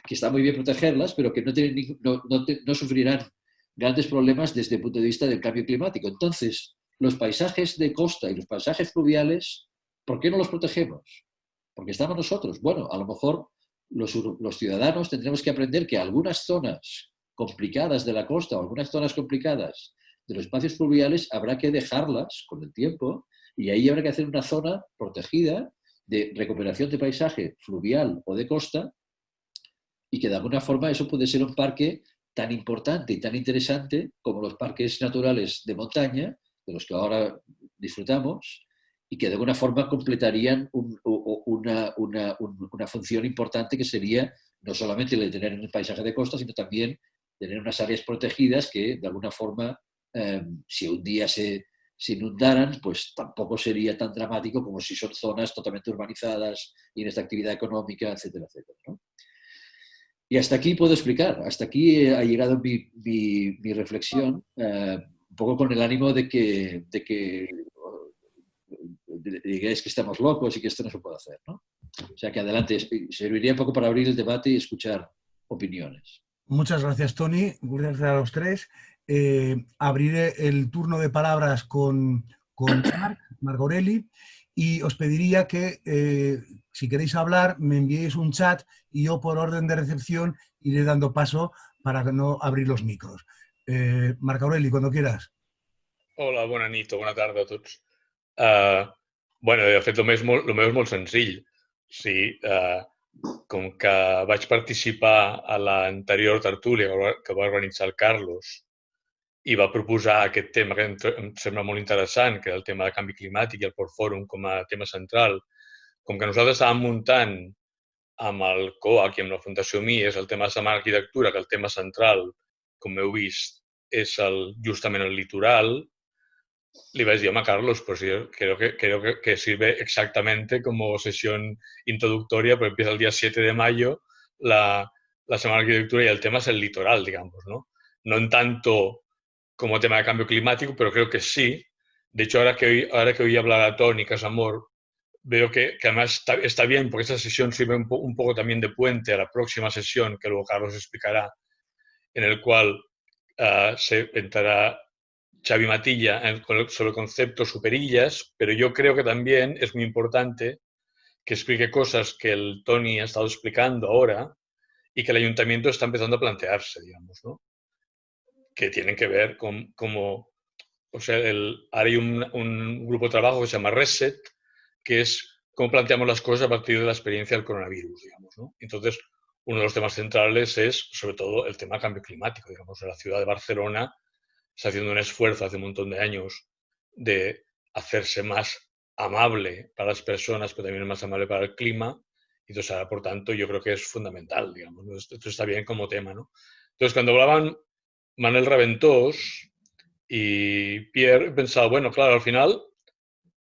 que está muy bien protegerlas, pero que no sufrirán grandes problemas desde el punto de vista del cambio climático. Entonces, los paisajes de costa y los paisajes fluviales, ¿por qué no los protegemos? Porque estamos nosotros. Bueno, a lo mejor los ciudadanos tendremos que aprender que algunas zonas complicadas de la costa o algunas zonas complicadas de los espacios fluviales habrá que dejarlas con el tiempo, y ahí habrá que hacer una zona protegida de recuperación de paisaje fluvial o de costa, y que de alguna forma eso puede ser un parque tan importante y tan interesante como los parques naturales de montaña, de los que ahora disfrutamos, y que de alguna forma completarían un una función importante que sería no solamente el de tener un paisaje de costa, sino también tener unas áreas protegidas que, de alguna forma, si un día se inundaran, pues tampoco sería tan dramático como si son zonas totalmente urbanizadas y en esta actividad económica, etcétera, etcétera, ¿no? Y hasta aquí puedo explicar, hasta aquí ha llegado mi reflexión, un poco con el ánimo de que digáis que estamos locos y que esto no se puede hacer, ¿no? O sea que adelante, serviría un poco para abrir el debate y escuchar opiniones. Muchas gracias, Tony. Gracias a los tres. Abriré el turno de palabras con Marc Aureli, y os pediría que, si queréis hablar, me enviéis un chat y yo, por orden de recepción, iré dando paso para no abrir los micros. Marc Aureli, cuando quieras. Hola, bona nit o bona tarda a tots. Bueno, de fet, el meu és molt senzill. Sí, com que vaig participar a l'anterior tertúlia que va organitzar el Carlos i va proposar aquest tema que em sembla molt interessant, que era el tema de canvi climàtic i el Port Fòrum com a tema central, com que nosaltres estàvem muntant amb el COAC i amb la Fundació Mies el tema de la arquitectura, que el tema central, com heu vist, és justament el litoral, le iba a decir, Carlos, pues yo creo que sirve exactamente como sesión introductoria, porque empieza el día 7 de mayo la Semana de Arquitectura y el tema es el litoral, digamos, ¿no? No en tanto como tema de cambio climático, pero creo que sí. De hecho, ahora que oí hablar a Tony Casamor, veo que además está bien, porque esta sesión sirve un poco también de puente a la próxima sesión, que luego Carlos explicará, en el cual se entrará Xavi Matilla sobre el concepto superillas, pero yo creo que también es muy importante que explique cosas que el Tony ha estado explicando ahora y que el ayuntamiento está empezando a plantearse, digamos, ¿no? Que tienen que ver con cómo, o sea, ahora hay un grupo de trabajo que se llama Reset, que es cómo planteamos las cosas a partir de la experiencia del coronavirus, digamos, ¿no? Entonces, uno de los temas centrales es, sobre todo, el tema del cambio climático, digamos, en la ciudad de Barcelona está haciendo un esfuerzo hace un montón de años de hacerse más amable para las personas, pero también más amable para el clima. Y entonces, ahora, por tanto, yo creo que es fundamental, digamos, ¿no? Esto está bien como tema, ¿no? Entonces, cuando hablaban Manuel Raventós y Pierre, he pensado, bueno, claro, al final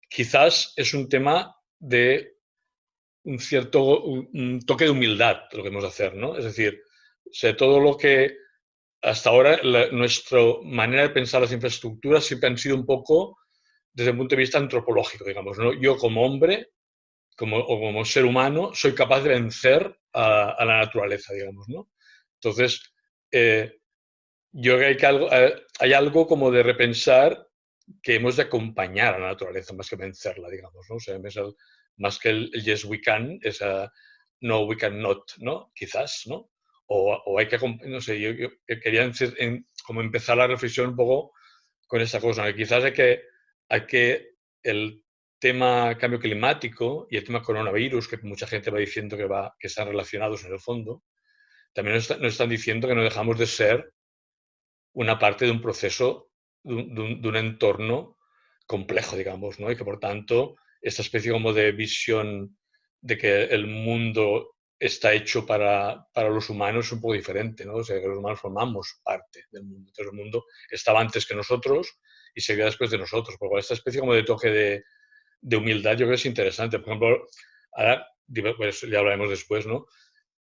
quizás es un tema de un toque de humildad lo que hemos de hacer, ¿no? Es decir, todo lo que hasta ahora nuestra manera de pensar las infraestructuras siempre han sido un poco desde el punto de vista antropológico, digamos, ¿no? Yo como hombre o como ser humano soy capaz de vencer a la naturaleza, digamos, ¿no? Entonces, yo creo que hay algo como de repensar que hemos de acompañar a la naturaleza más que vencerla, digamos, ¿no? O sea, más que el yes we can, es no we cannot, ¿no? Quizás, ¿no? O hay que, no sé, yo quería como empezar la reflexión un poco con esta cosa, que quizás hay que el tema cambio climático y el tema coronavirus, que mucha gente va diciendo que están relacionados en el fondo, también nos están diciendo que no dejamos de ser una parte de un proceso, de un entorno complejo, digamos, ¿no? Y que, por tanto, esta especie como de visión de que el mundo está hecho para los humanos es un poco diferente, ¿no? O sea, que los humanos formamos parte del mundo. Entonces, el mundo estaba antes que nosotros y seguirá después de nosotros. Por lo cual, esta especie como de toque de humildad yo creo que es interesante. Por ejemplo, ahora, pues ya hablaremos después, ¿no?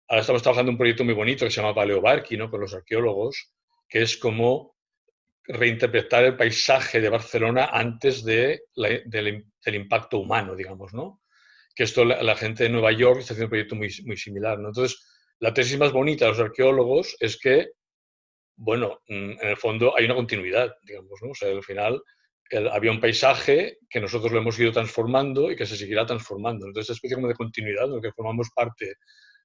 Ahora estamos trabajando en un proyecto muy bonito que se llama Paleobarqui, ¿no? Con los arqueólogos, que es como reinterpretar el paisaje de Barcelona antes del impacto humano, digamos, ¿no? Que esto la gente de Nueva York está haciendo un proyecto muy, muy similar, ¿no? Entonces, la tesis más bonita de los arqueólogos es que, bueno, en el fondo hay una continuidad, digamos, ¿no? O sea, al final había un paisaje que nosotros lo hemos ido transformando y que se seguirá transformando. Entonces, es una especie como de continuidad, en la que formamos parte,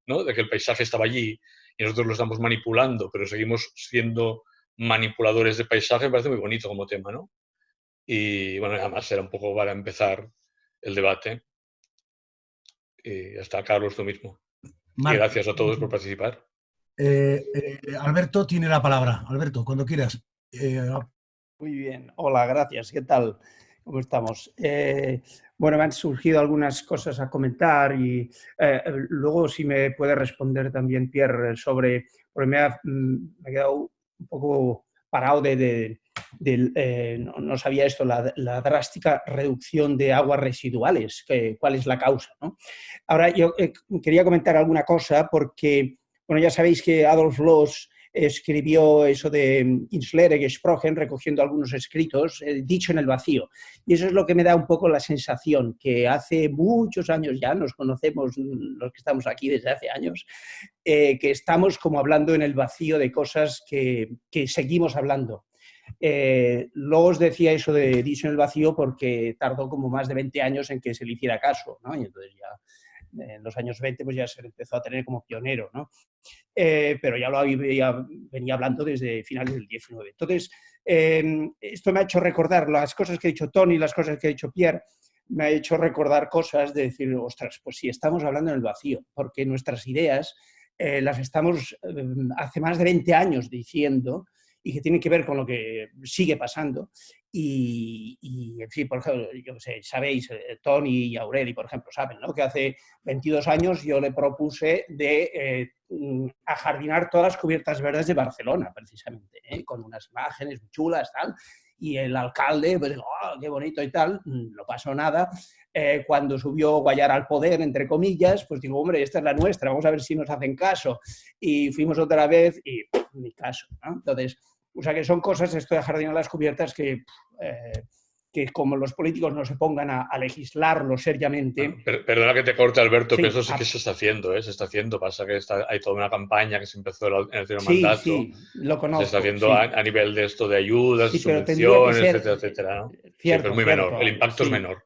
¿no? De que el paisaje estaba allí y nosotros lo estamos manipulando, pero seguimos siendo manipuladores de paisaje, me parece muy bonito como tema, ¿no? Y bueno, además era un poco para empezar el debate. Y ya está, Carlos, tú mismo. Marc, y gracias a todos por participar. Alberto tiene la palabra. Alberto, cuando quieras. Muy bien. Hola, gracias. ¿Qué tal? ¿Cómo estamos? Bueno, me han surgido algunas cosas a comentar y luego si me puede responder también Pierre sobre, porque me he quedado un poco parado no sabía esto, la drástica reducción de aguas residuales, cuál es la causa, ¿no? Ahora, yo quería comentar alguna cosa porque, bueno, ya sabéis que Adolf Loos escribió eso de ins leere gesprochen, recogiendo algunos escritos, dicho en el vacío. Y eso es lo que me da un poco la sensación, que hace muchos años ya, nos conocemos los que estamos aquí desde hace años, que estamos como hablando en el vacío de cosas que seguimos hablando. Luego os decía eso de dicho en el vacío porque tardó como más de 20 años en que se le hiciera caso, ¿no? Y entonces ya en los años 20 pues ya se empezó a tener como pionero, ¿no? Pero ya venía hablando desde finales del 19. Entonces, esto me ha hecho recordar las cosas que ha dicho Tony, las cosas que ha dicho Pierre, me ha hecho recordar cosas de decir, ostras, pues sí, estamos hablando en el vacío, porque nuestras ideas las estamos hace más de 20 años diciendo y que tienen que ver con lo que sigue pasando. Y en fin, por ejemplo, yo sé, sabéis, Tony y Aureli, por ejemplo, saben, ¿no? Que hace 22 años yo le propuse de ajardinar todas las cubiertas verdes de Barcelona, precisamente, con unas imágenes muy chulas, tal. Y el alcalde, pues, oh, qué bonito y tal, no pasó nada. Cuando subió Guayar al poder, entre comillas, pues digo, hombre, esta es la nuestra, vamos a ver si nos hacen caso. Y fuimos otra vez y ni caso, ¿no? Entonces, o sea que son cosas, esto de jardinar las cubiertas, que como los políticos no se pongan a legislarlo seriamente... Perdona que te corte, Alberto, sí, que eso sí que se está haciendo, se está haciendo. Pasa que hay toda una campaña que se empezó en el anterior sí, mandato. Sí, lo conozco. Se está haciendo sí. a nivel de esto de ayudas, sí, de pero tendría que subvenciones, ser, etcétera, etcétera, ¿no? Cierto, sí, pero es muy cierto, menor. El impacto es menor.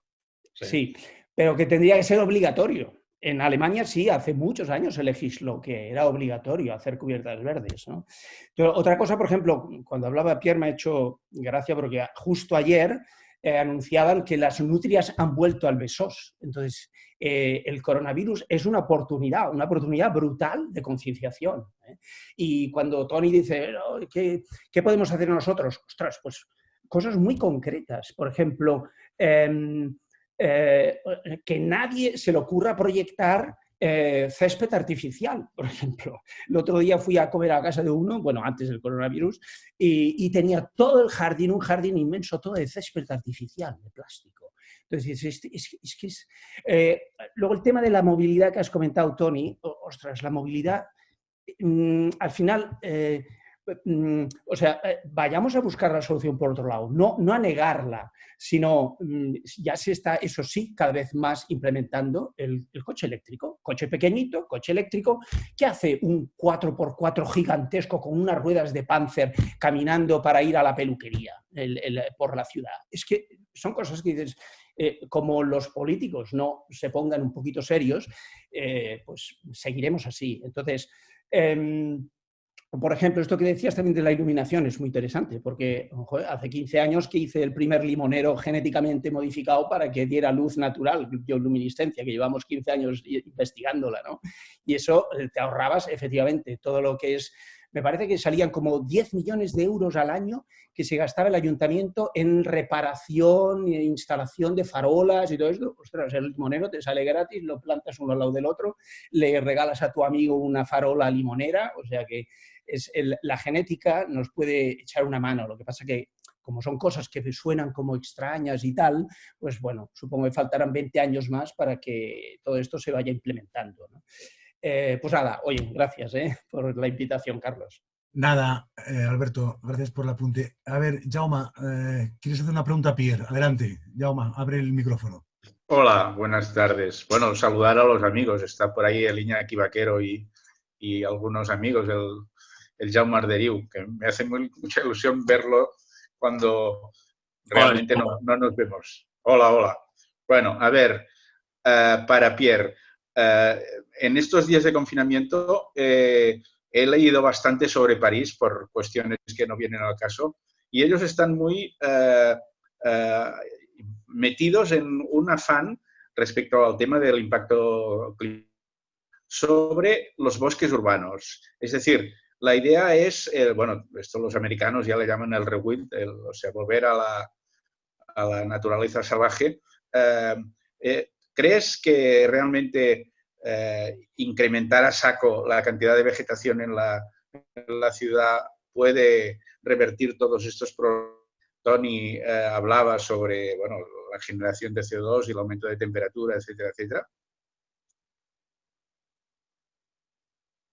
Sí, pero que tendría que ser obligatorio. En Alemania sí, hace muchos años se legisló que era obligatorio hacer cubiertas verdes, ¿no? Pero otra cosa, por ejemplo, cuando hablaba Pierre me ha hecho gracia porque justo ayer anunciaban que las nutrias han vuelto al Besós. Entonces, el coronavirus es una oportunidad brutal de concienciación. Y cuando Tony dice, ¿qué podemos hacer nosotros? Ostras, pues cosas muy concretas. Por ejemplo, que nadie se le ocurra proyectar césped artificial, por ejemplo. El otro día fui a comer a casa de uno, bueno, antes del coronavirus, y tenía todo el jardín, un jardín inmenso, todo de césped artificial, de plástico. Entonces, luego el tema de la movilidad que has comentado, Tony, ostras, la movilidad, al final... o sea, vayamos a buscar la solución por otro lado, no a negarla, sino ya se está, eso sí, cada vez más implementando el coche eléctrico, coche pequeñito, coche eléctrico, que hace un 4x4 gigantesco con unas ruedas de Panzer caminando para ir a la peluquería por la ciudad. Es que son cosas que dices, como los políticos no se pongan un poquito serios, pues seguiremos así. Entonces, por ejemplo, esto que decías también de la iluminación es muy interesante, porque joder, hace 15 años que hice el primer limonero genéticamente modificado para que diera luz natural, bioluminiscencia, que llevamos 15 años investigándola, ¿no? Y eso te ahorrabas efectivamente todo lo que es... Me parece que salían como 10 millones de euros al año que se gastaba el ayuntamiento en reparación e instalación de farolas y todo esto. Ostras, el limonero te sale gratis, lo plantas uno al lado del otro, le regalas a tu amigo una farola limonera, o sea que la genética nos puede echar una mano. Lo que pasa que, como son cosas que suenan como extrañas y tal, pues bueno, supongo que faltarán 20 años más para que todo esto se vaya implementando, ¿no? Pues nada, oye, gracias por la invitación, Carlos. Nada, Alberto, gracias por el apunte. A ver, Jaume, ¿quieres hacer una pregunta a Pierre? Adelante, Jaume, abre el micrófono. Hola, buenas tardes. Bueno, saludar a los amigos. Está por ahí el Iñaki Vaquero y algunos amigos, el Jaume Arderiu, que me hace mucha ilusión verlo cuando realmente no nos vemos. Hola. Bueno, a ver, para Pierre, en estos días de confinamiento he leído bastante sobre París por cuestiones que no vienen al caso y ellos están muy metidos en un afán respecto al tema del impacto climático sobre los bosques urbanos. Es decir, la idea es, bueno, esto los americanos ya le llaman el rewild, o sea, volver a la naturaleza salvaje. ¿Crees que realmente incrementar a saco la cantidad de vegetación en la ciudad puede revertir todos estos problemas? Tony hablaba sobre la generación de CO2 y el aumento de temperatura, etcétera, etcétera.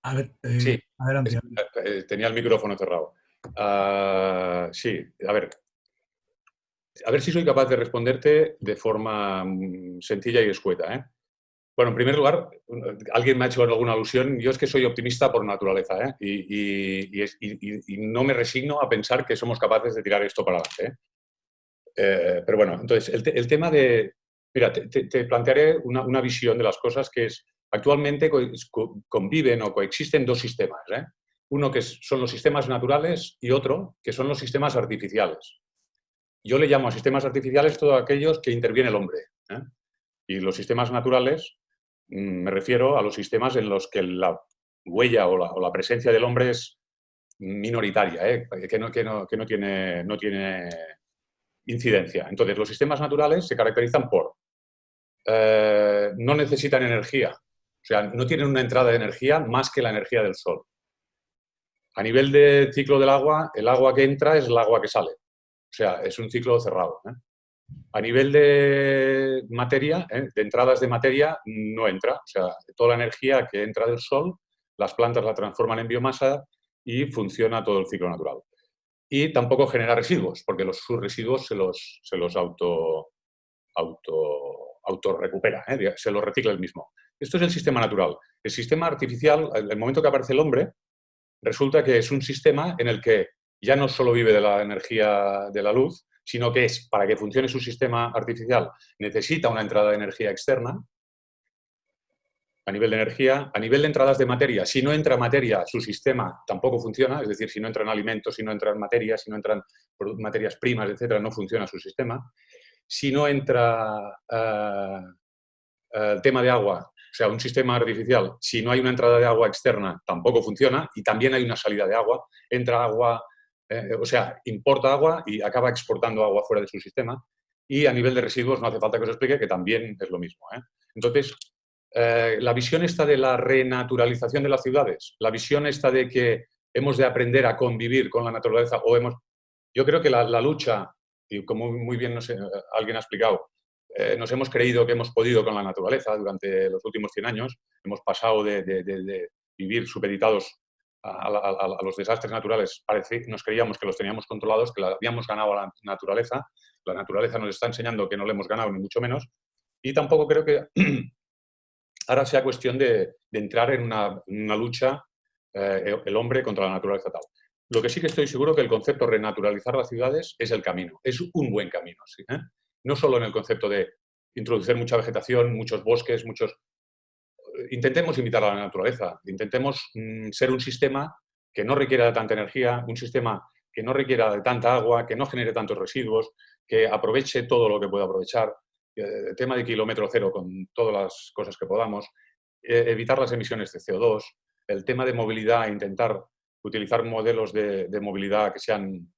A ver, Sí, adelante. tenía el micrófono cerrado. Sí, a ver si soy capaz de responderte de forma sencilla y escueta, ¿eh? Bueno, en primer lugar, alguien me ha hecho alguna alusión. Yo es que soy optimista por naturaleza, ¿eh? Y no me resigno a pensar que somos capaces de tirar esto para adelante, ¿eh? Pero bueno, entonces, el tema de... Mira, te plantearé una visión de las cosas que es... Actualmente conviven o coexisten dos sistemas, ¿eh? Uno que son los sistemas naturales y otro que son los sistemas artificiales. Yo le llamo a sistemas artificiales todos aquellos que interviene el hombre, ¿eh? Y los sistemas naturales, me refiero a los sistemas en los que la huella o la presencia del hombre es minoritaria, ¿eh? Que no tiene incidencia. Entonces, los sistemas naturales se caracterizan por no necesitan energía, o sea, no tienen una entrada de energía más que la energía del sol. A nivel de ciclo del agua, el agua que entra es el agua que sale. O sea, es un ciclo cerrado, ¿eh? A nivel de materia, de entradas de materia, no entra. O sea, toda la energía que entra del sol, las plantas la transforman en biomasa y funciona todo el ciclo natural. Y tampoco genera residuos, porque sus residuos se los autorrecupera, se los recicla el mismo. Esto es el sistema natural. El sistema artificial, en el momento que aparece el hombre, resulta que es un sistema en el que ya no solo vive de la energía de la luz, sino que para que funcione su sistema artificial necesita una entrada de energía externa a nivel de energía, a nivel de entradas de materia. Si no entra materia, su sistema tampoco funciona, es decir, si no entran alimentos, si no entran materias, si no entran materias primas, etcétera, no funciona su sistema. Si no entra el tema de agua, o sea, un sistema artificial, si no hay una entrada de agua externa, tampoco funciona, y también hay una salida de agua. Entra agua, o sea, importa agua y acaba exportando agua fuera de su sistema. Y a nivel de residuos no hace falta que os explique que también es lo mismo, ¿eh? Entonces, la visión esta de la renaturalización de las ciudades, la visión esta de que hemos de aprender a convivir con la naturaleza, yo creo que la lucha, y como muy bien alguien ha explicado, nos hemos creído que hemos podido con la naturaleza durante los últimos 100 años. Hemos pasado de vivir supeditados a los desastres naturales. Nos creíamos que los teníamos controlados, que habíamos ganado a la naturaleza. La naturaleza nos está enseñando que no le hemos ganado, ni mucho menos. Y tampoco creo que ahora sea cuestión de entrar en una lucha el hombre contra la naturaleza tal. Lo que sí que estoy seguro que el concepto de renaturalizar las ciudades es el camino. Es un buen camino, ¿sí? No solo en el concepto de introducir mucha vegetación, muchos bosques, Intentemos imitar a la naturaleza, intentemos ser un sistema que no requiera de tanta energía, un sistema que no requiera de tanta agua, que no genere tantos residuos, que aproveche todo lo que pueda aprovechar, el tema de kilómetro cero con todas las cosas que podamos, evitar las emisiones de CO2, el tema de movilidad, intentar utilizar modelos de movilidad que sean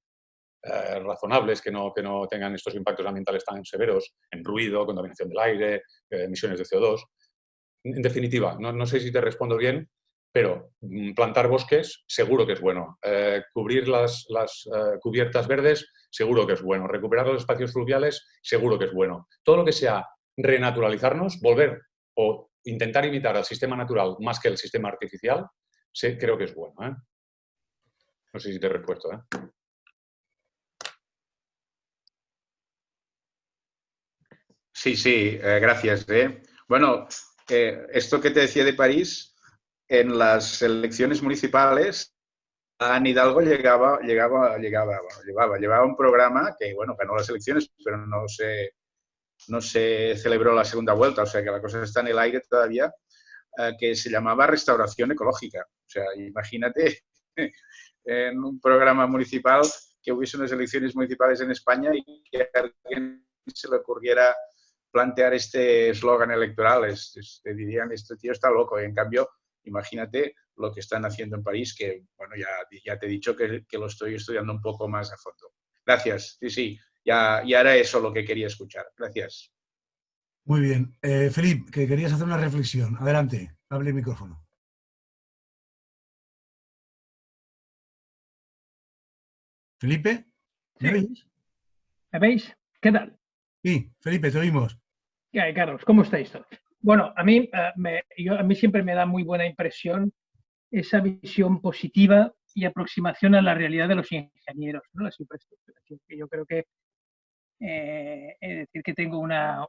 razonables, que no tengan estos impactos ambientales tan severos en ruido, contaminación del aire, emisiones de CO2. En definitiva, no sé si te respondo bien, pero plantar bosques seguro que es bueno. Cubrir las cubiertas verdes seguro que es bueno. Recuperar los espacios fluviales seguro que es bueno. Todo lo que sea renaturalizarnos, volver o intentar imitar al sistema natural más que el sistema artificial, sí, creo que es bueno, ¿eh? No sé si te he respuesto, ¿eh? Sí, gracias. Bueno, esto que te decía de París, en las elecciones municipales, Anne Hidalgo llevaba un programa que, bueno, ganó las elecciones, pero no se celebró la segunda vuelta, o sea que la cosa está en el aire todavía, que se llamaba Restauración Ecológica. O sea, imagínate en un programa municipal que hubiese unas elecciones municipales en España y que a alguien se le ocurriera plantear este eslogan electoral. Te dirían, este tío está loco. Y en cambio, imagínate lo que están haciendo en París, que, bueno, ya te he dicho que lo estoy estudiando un poco más a fondo. Gracias. Sí. ya era eso lo que quería escuchar. Gracias. Muy bien. Felip, que querías hacer una reflexión. Adelante, hable el micrófono. Felipe, ¿me oís? ¿Me veis? ¿Qué tal? Sí, Felipe, te oímos. ¿Qué hay, Carlos? ¿Cómo estáis todos? Bueno, a mí siempre me da muy buena impresión esa visión positiva y aproximación a la realidad de los ingenieros, ¿no? Las infraestructuras. Que yo creo que es decir que tengo una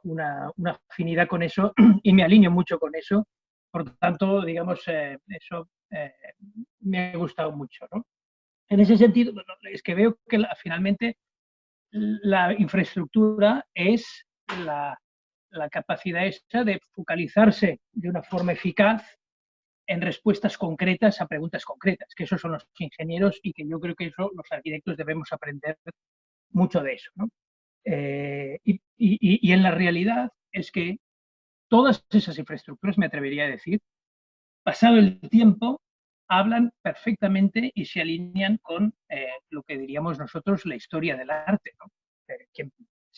afinidad con eso y me alineo mucho con eso. Por tanto, digamos, eso me ha gustado mucho, ¿no? En ese sentido, es que veo que finalmente la infraestructura es la capacidad esa de focalizarse de una forma eficaz en respuestas concretas a preguntas concretas, que esos son los ingenieros y que yo creo que eso los arquitectos debemos aprender mucho de eso, ¿no? Y en la realidad es que todas esas infraestructuras, me atrevería a decir, pasado el tiempo, hablan perfectamente y se alinean con lo que diríamos nosotros la historia del arte, ¿no?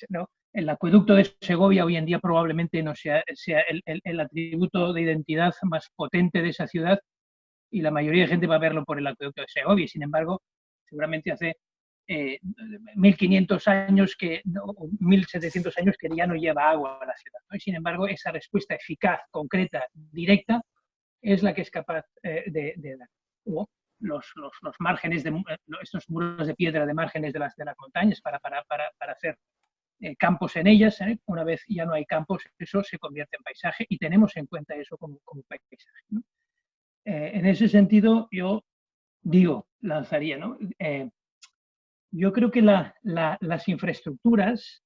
¿no? El acueducto de Segovia hoy en día probablemente no sea el atributo de identidad más potente de esa ciudad y la mayoría de gente va a verlo por el acueducto de Segovia. Sin embargo, seguramente hace 1500 años o 1700 años que ya no lleva agua a la ciudad, ¿no? Y sin embargo, esa respuesta eficaz, concreta, directa, es la que es capaz de dar. O los márgenes de estos muros de piedra de márgenes de las montañas para hacer campos en ellas. Una vez ya no hay campos, eso se convierte en paisaje y tenemos en cuenta eso como paisaje, ¿no? En ese sentido, yo lanzaría, ¿no? Yo creo que las infraestructuras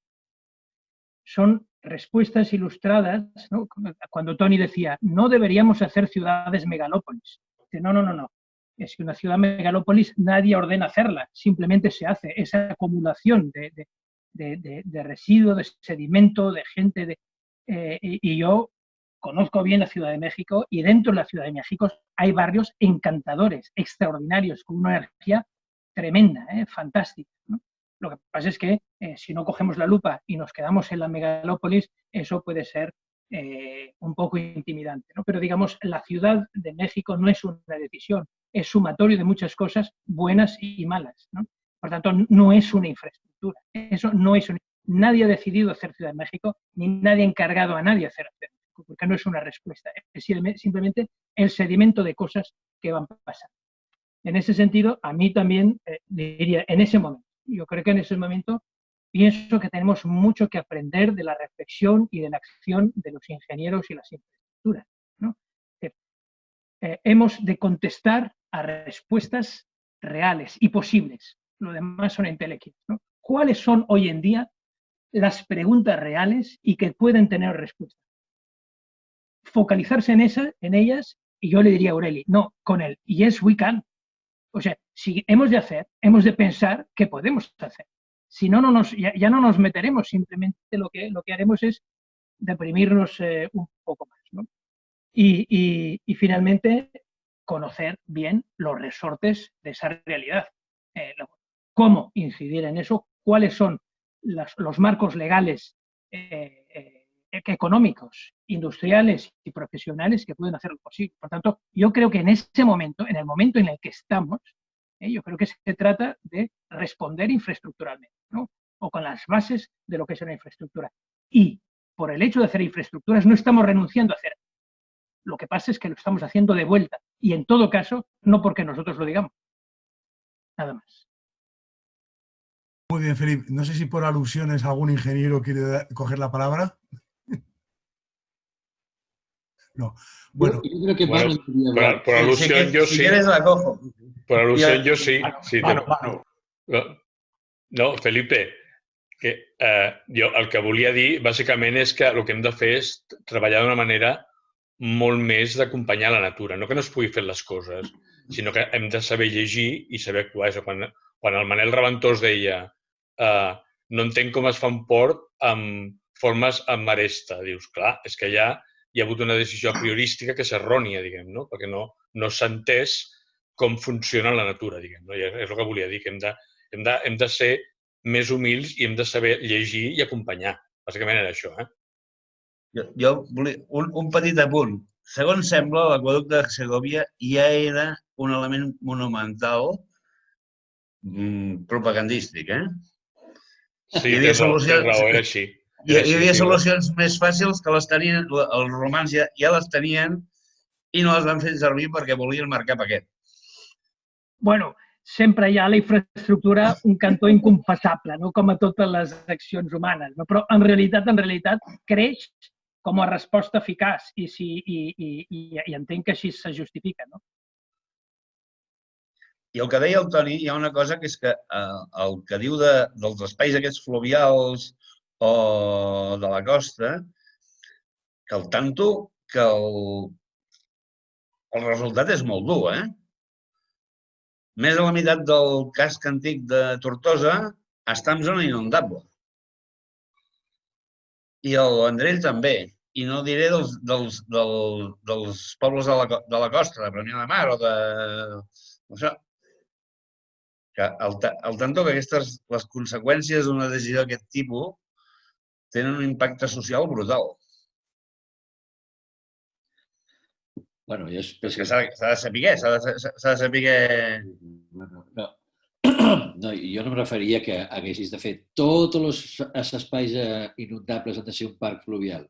son respuestas ilustradas, ¿no? Cuando Tony decía, no deberíamos hacer ciudades megalópolis. No. Es que una ciudad megalópolis nadie ordena hacerla, simplemente se hace. Esa acumulación de residuos, de sedimento, de gente. Y yo conozco bien la Ciudad de México y dentro de la Ciudad de México hay barrios encantadores, extraordinarios, con una energía tremenda, fantástica, ¿no? Lo que pasa es que si no cogemos la lupa y nos quedamos en la megalópolis, eso puede ser un poco intimidante, ¿no? Pero digamos, la Ciudad de México no es una decisión, es sumatorio de muchas cosas buenas y malas, ¿no? Por tanto, no es una infraestructura. Eso no es nadie ha decidido hacer Ciudad de México, ni nadie ha encargado a nadie hacer Ciudad de México, porque no es una respuesta, es simplemente el sedimento de cosas que van pasando. En ese sentido, a mí también diría, en ese momento, yo creo que en ese momento pienso que tenemos mucho que aprender de la reflexión y de la acción de los ingenieros y las infraestructuras, ¿no? Hemos de contestar a respuestas reales y posibles. Lo demás son entelequias, ¿no? ¿Cuáles son hoy en día las preguntas reales y que pueden tener respuesta? Focalizarse en ellas, y yo le diría a Aureli, no, con el yes we can. O sea, si hemos de pensar qué podemos hacer. Si no, ya no nos meteremos, simplemente lo que haremos es deprimirnos un poco más, ¿no? Y finalmente, conocer bien los resortes de esa realidad. Cómo incidir en eso, cuáles son los marcos legales, económicos, industriales y profesionales que pueden hacer lo posible. Por tanto, yo creo que en ese momento, en el momento en el que estamos, yo creo que se trata de responder infraestructuralmente, ¿no? O con las bases de lo que es una infraestructura. Y por el hecho de hacer infraestructuras no estamos renunciando a hacer. Lo que pasa es que lo estamos haciendo de vuelta. Y en todo caso, no porque nosotros lo digamos. Nada más. Muy bien, Felip. No sé si por alusiones algún ingeniero quiere coger la palabra. No. Bueno, yo creo que bueno, por alusión yo sí. Si quieres la cojo. Per al·lusió jo sí. No, Felipe, que jo el que volia dir bàsicament és que el que hem de fer és treballar d'una manera molt més d'acompanyar la natura. No que no es pugui fer les coses, sinó que hem de saber llegir i saber actuar. Quan el Manel Raventós deia no entenc com es fa un port amb formes amb aresta, dius, clar, és que ja hi ha hagut una decisió priorística que és errònia, diguem, no? Perquè no s'ha entès com funciona la natura, diguem. No? I és el que volia dir, que hem de ser més humils i hem de saber llegir i acompanyar. Bàsicament era això, eh? Jo volia... Un petit apunt. Segons sembla, l'aqueducte de Segòvia ja era un element monumental propagandístic, eh? Sí, Hi havia tens solucions, raó, era així. hi havia solucions més fàcils que les tenien, els romans ja les tenien i no les van fer servir perquè volien marcar paquet. Bueno, sempre hi ha la infraestructura un cantó incompensable, no? Com a totes les accions humanes, no? Però en realitat creix com a resposta eficaç i entenc que així se justifica, no? I el que deia el Toni, hi ha una cosa que és que el que diu dels espais aquests fluvials o de la costa, que el tanto que el resultat és molt dur, eh? Més de la meitat del casc antic de Tortosa està en zona inundable. I el Vendrell també. I no diré dels pobles de la costa, de Premià de Mar o de... Això. Que al tanto que les conseqüències d'una decisió d'aquest tipus tenen un impacte social brutal. Bueno, jo Perquè s'ha de saber, s'ha de saber... Bueno, no. No, jo no em referia que haguessis de fer tots els espais inundables han de ser un parc fluvial.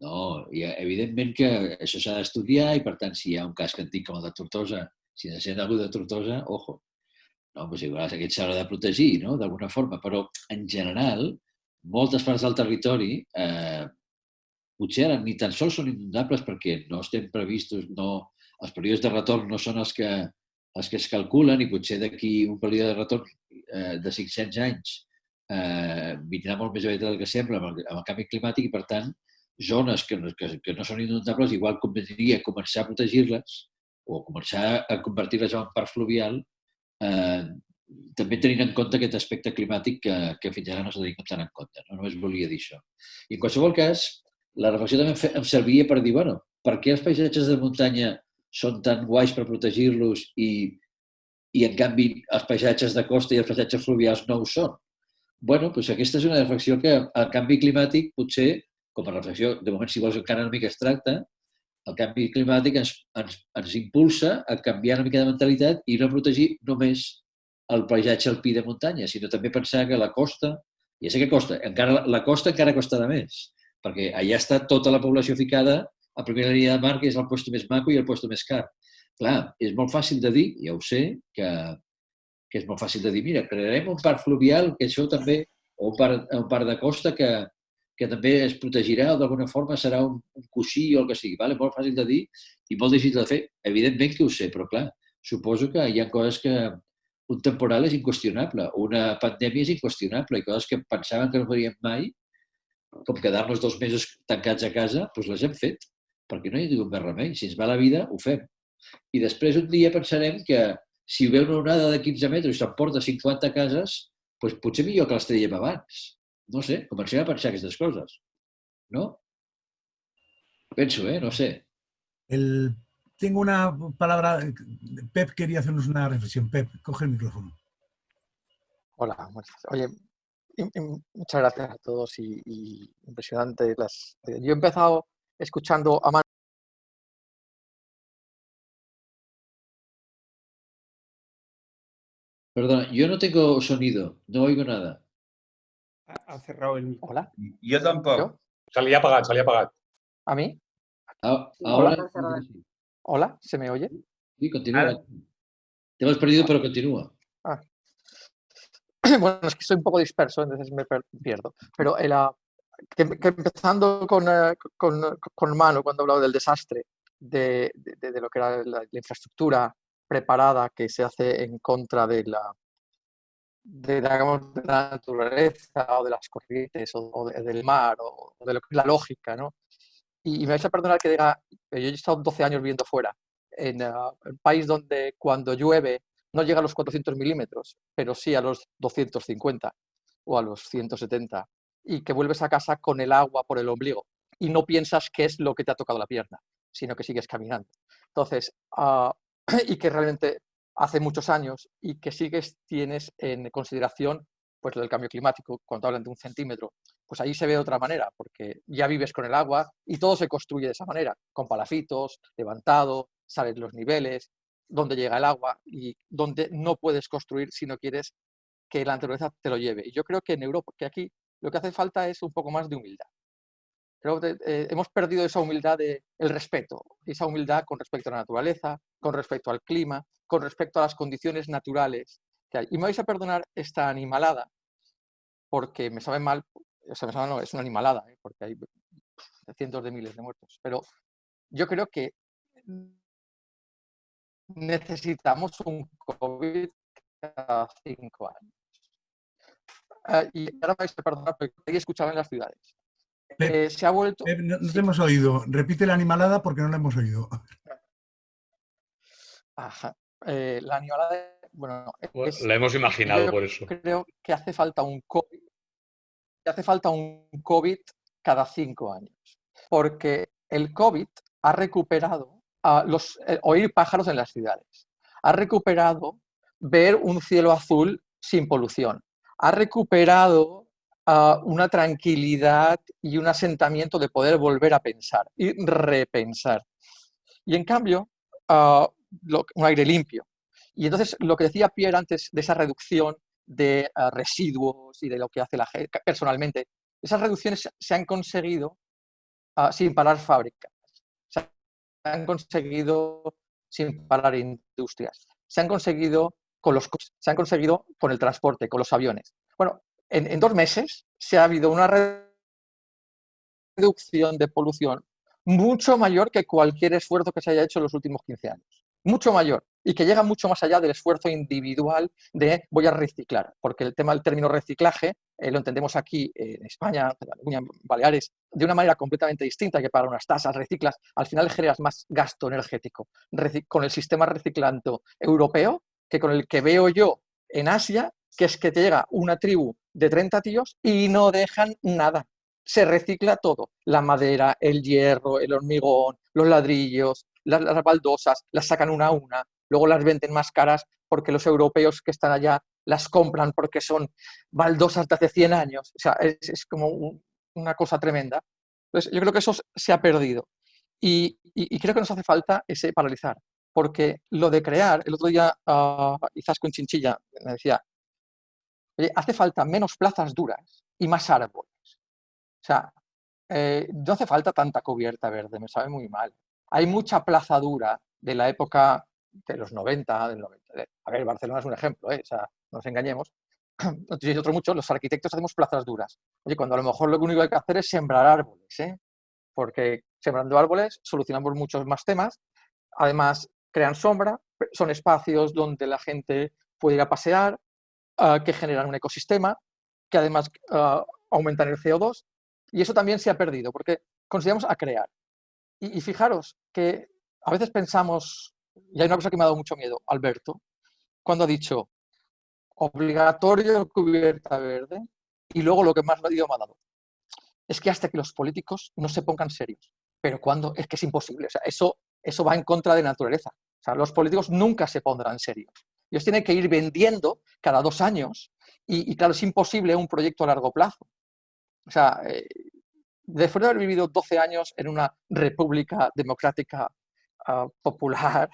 No, evidentment que això s'ha d'estudiar i, per tant, si hi ha un casc antic com el de Tortosa, si se sent algú de Tortosa, ojo. No, doncs igual aquest s'haurà de protegir, no?, d'alguna forma. Però, en general, moltes parts del territori potser ara ni tan sols són inundables perquè no estem previstos, els períodes de retorn no són els que es calculen i potser d'aquí un període de retorn de 500 anys vindrà molt més aviat del que sembla amb el canvi climàtic i, per tant, zones que no són inundables igual convindria començar a protegir-les o començar a convertir-les en un parc fluvial també tenint en compte aquest aspecte climàtic que fins ara no s'ha tingut tant en compte. No? Només volia dir això. I en qualsevol cas, la reflexió també em servia per dir, bueno, per què els paisatges de muntanya són tan guais per protegir-los i en canvi els paisatges de costa i els paisatges fluvials no ho són? Bueno, doncs aquesta és una reflexió que el canvi climàtic potser, com a reflexió, de moment si vols encara una mica abstracta, el canvi climàtic ens impulsa a canviar una mica de mentalitat i no protegir només el paisatge alpí de muntanya, sinó també pensar que la costa, ja sé que costa, la costa encara costarà més, perquè allà està tota la població ficada a primera línia de mar, que és el lloc més maco i el lloc més car. Clar, és molt fàcil de dir, ja ho sé, que és molt fàcil de dir, mira, crearem un parc fluvial, que això també, o un parc de costa que també es protegirà o d'alguna forma serà un coixí o el que sigui. Vale? Molt fàcil de dir i molt difícil de fer. Evidentment que ho sé, però clar, suposo que hi ha coses que un temporal és inqüestionable, una pandèmia és inqüestionable i coses que pensaven que no faríem mai, com quedar-nos 2 mesos tancats a casa, doncs les hem fet, perquè no hi ha ningú més remei. Si ens va la vida, ho fem. I després un dia pensarem que si ve una onada de 15 metres i s'emporta 50 cases, doncs potser millor que les traiem abans. No sé, comencem a pensar aquestes coses. ¿No? Penso, no sé. Tengo una palabra. Pep quería hacernos una reflexión. Pep, coge el micrófono. Hola, oye, muchas gracias a todos y impresionante. Yo he empezado escuchando a Manu. Perdona, yo no tengo sonido, no oigo nada. Ha cerrado el micro. Hola. Jo tampoc. ¿Yo? Salía apagat. ¿A mí? Ahora. Hola, ¿se me oye? Sí, continúa. Te hemos perdido, pero continúa. Bueno, es que soy un poco disperso, entonces me pierdo. Pero empezando con Manu, cuando hablaba del desastre, de lo que era la infraestructura preparada que se hace en contra de la naturaleza o de las corrientes o del mar o de lo que es la lógica, ¿no? Y me vais a perdonar que diga, yo he estado 12 años viviendo fuera, en un país donde cuando llueve no llega a los 400 milímetros, pero sí a los 250 o a los 170, y que vuelves a casa con el agua por el ombligo y no piensas qué es lo que te ha tocado la pierna, sino que sigues caminando. Entonces, y que realmente hace muchos años y que tienes en consideración pues lo del cambio climático, cuando hablan de 1 centímetro, pues ahí se ve de otra manera, porque ya vives con el agua y todo se construye de esa manera, con palafitos, levantado, sabes los niveles, dónde llega el agua y dónde no puedes construir si no quieres que la naturaleza te lo lleve. Y yo creo que en Europa, que aquí lo que hace falta es un poco más de humildad. Creo que hemos perdido esa humildad del respeto, esa humildad con respecto a la naturaleza, con respecto al clima, con respecto a las condiciones naturales que hay. Y me vais a perdonar esta animalada, porque me sabe mal, o sea, me sabe, no, es una animalada, porque hay cientos de miles de muertos, pero yo creo que necesitamos un COVID cada 5 años. Y ahora me vais a perdonar, porque he escuchado en las ciudades. Se ha vuelto... no te hemos oído. Repite la animalada porque no la hemos oído. Ajá. La animalada, bueno, la hemos imaginado por eso. Creo que hace falta un COVID cada 5 años, porque el COVID ha recuperado oír pájaros en las ciudades, ha recuperado ver un cielo azul sin polución, ha recuperado una tranquilidad y un asentamiento de poder volver a pensar y repensar. Y en cambio, un aire limpio. Y entonces, lo que decía Pierre antes de esa reducción de residuos y de lo que hace la gente personalmente, esas reducciones se han conseguido sin parar fábricas, se han conseguido sin parar industrias, se han conseguido con los coches, se han conseguido con el transporte, con los aviones. Bueno, en 2 meses se ha habido una reducción de polución mucho mayor que cualquier esfuerzo que se haya hecho en los últimos 15 años. Mucho mayor. Y que llega mucho más allá del esfuerzo individual de voy a reciclar. Porque el término reciclaje lo entendemos aquí en España, en Baleares, de una manera completamente distinta, que para unas tasas reciclas, al final generas más gasto energético con el sistema reciclando europeo que con el que veo yo en Asia, que es que te llega una tribu de 30 tíos y no dejan nada. Se recicla todo, la madera, el hierro, el hormigón, los ladrillos, las baldosas, las sacan una a una, luego las venden más caras porque los europeos que están allá las compran porque son baldosas de hace 100 años. O sea, es como una cosa tremenda. Entonces, yo creo que eso se ha perdido. Y creo que nos hace falta ese paralizar, porque lo de crear, el otro día Izaskun Chinchilla me decía, oye, hace falta menos plazas duras y más árboles. O sea, no hace falta tanta cubierta verde, me sabe muy mal. Hay mucha plaza dura de la época de los 90, del 90. A ver, Barcelona es un ejemplo, o sea, no nos engañemos. Y otro mucho, los arquitectos hacemos plazas duras. Oye, cuando a lo mejor lo único que hay que hacer es sembrar árboles, porque sembrando árboles solucionamos muchos más temas. Además, crean sombra, son espacios donde la gente puede ir a pasear, que generan un ecosistema, que además aumentan el CO2. Y eso también se ha perdido, porque consideramos a crear. Y fijaros que a veces pensamos, y hay una cosa que me ha dado mucho miedo, Alberto, cuando ha dicho obligatorio cubierta verde, y luego lo que más miedo me ha dado. Es que hasta que los políticos no se pongan serios. Pero cuando es que es imposible. O sea, eso va en contra de la naturaleza. O sea, los políticos nunca se pondrán serios. Ellos tienen que ir vendiendo cada 2 años y claro, es imposible un proyecto a largo plazo. O sea, después de haber vivido 12 años en una república democrática popular,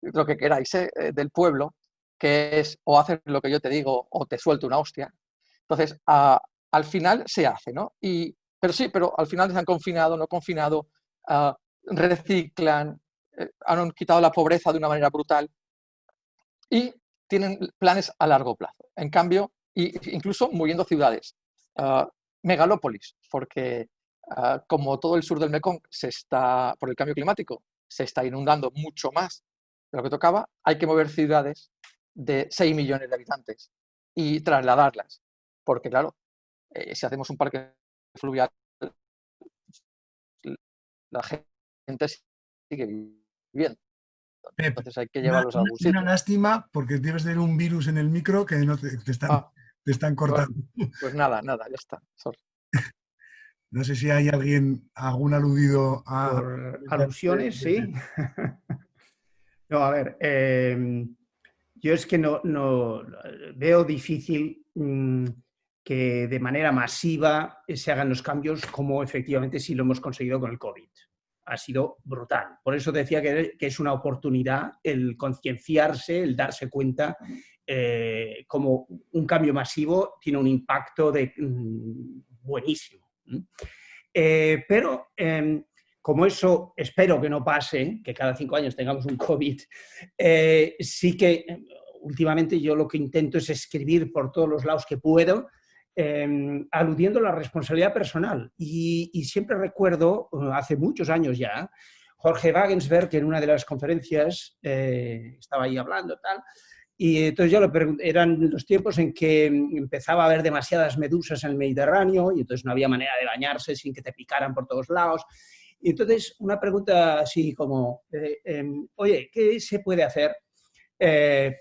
lo que queráis, del pueblo, que es o haces lo que yo te digo o te suelto una hostia. Entonces, al final se hace, ¿no? Pero al final se han confinado, no confinado, reciclan, han quitado la pobreza de una manera brutal y tienen planes a largo plazo. En cambio, incluso moviendo ciudades, megalópolis, porque como todo el sur del Mekong por el cambio climático, se está inundando mucho más de lo que tocaba, hay que mover ciudades de 6 millones de habitantes y trasladarlas. Porque claro, si hacemos un parque fluvial, la gente sigue viviendo. Entonces hay que llevarlos a algún sitio. Una lástima porque debes tener un virus en el micro que no te están cortando. Pues nada, ya está. Sorry. No sé si hay algún aludido a... Por alusiones, sí. No, a ver, yo es que no veo difícil que de manera masiva se hagan los cambios como efectivamente sí lo hemos conseguido con el COVID. Ha sido brutal. Por eso decía que es una oportunidad el concienciarse, el darse cuenta como un cambio masivo tiene un impacto buenísimo. Pero como eso espero que no pase, que cada 5 años tengamos un COVID, sí que últimamente yo lo que intento es escribir por todos los lados que puedo, aludiendo a la responsabilidad personal. Y siempre recuerdo, hace muchos años ya, Jorge Wagensberg, que en una de las conferencias estaba ahí hablando, tal, y entonces yo le pregunté, eran los tiempos en que empezaba a haber demasiadas medusas en el Mediterráneo y entonces no había manera de bañarse sin que te picaran por todos lados. Y entonces una pregunta así como, oye, ¿qué se puede hacer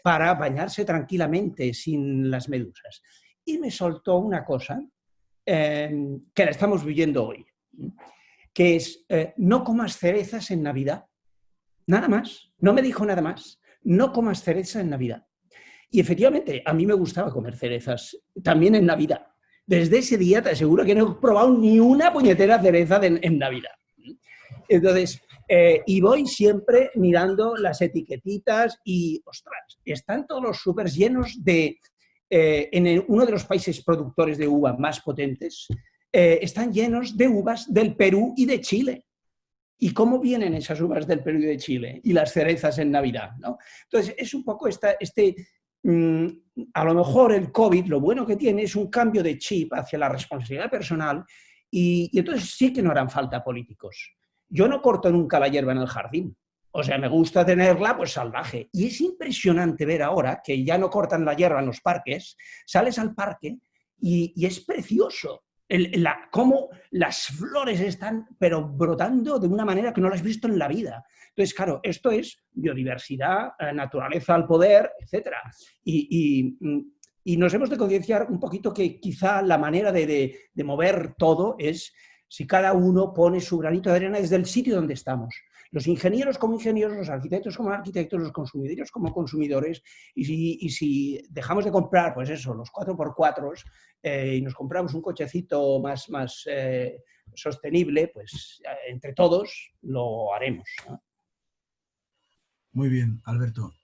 para bañarse tranquilamente sin las medusas? Y me soltó una cosa que la estamos viviendo hoy, que es no comas cerezas en Navidad. Nada más. No me dijo nada más. No comas cerezas en Navidad. Y efectivamente, a mí me gustaba comer cerezas también en Navidad. Desde ese día te aseguro que no he probado ni una puñetera cereza en Navidad. Entonces, y voy siempre mirando las etiquetitas y, ostras, están todos los súper llenos de... en uno de los países productores de uva más potentes, están llenos de uvas del Perú y de Chile. ¿Y cómo vienen esas uvas del Perú y de Chile? Y las cerezas en Navidad, ¿no? Entonces, es un poco a lo mejor el COVID, lo bueno que tiene es un cambio de chip hacia la responsabilidad personal y entonces sí que no harán falta políticos. Yo no corto nunca la hierba en el jardín. O sea, me gusta tenerla pues salvaje. Y es impresionante ver ahora que ya no cortan la hierba en los parques, sales al parque y es precioso. Cómo las flores están pero brotando de una manera que no las has visto en la vida. Entonces, claro, esto es biodiversidad, naturaleza al poder, etc. Y nos hemos de concienciar un poquito que quizá la manera de mover todo es si cada uno pone su granito de arena desde el sitio donde estamos. Los ingenieros como ingenieros, los arquitectos como arquitectos, los consumidores como consumidores, y si dejamos de comprar, pues eso, los 4x4 y nos compramos un cochecito más sostenible, pues entre todos lo haremos, ¿no? Muy bien, Alberto.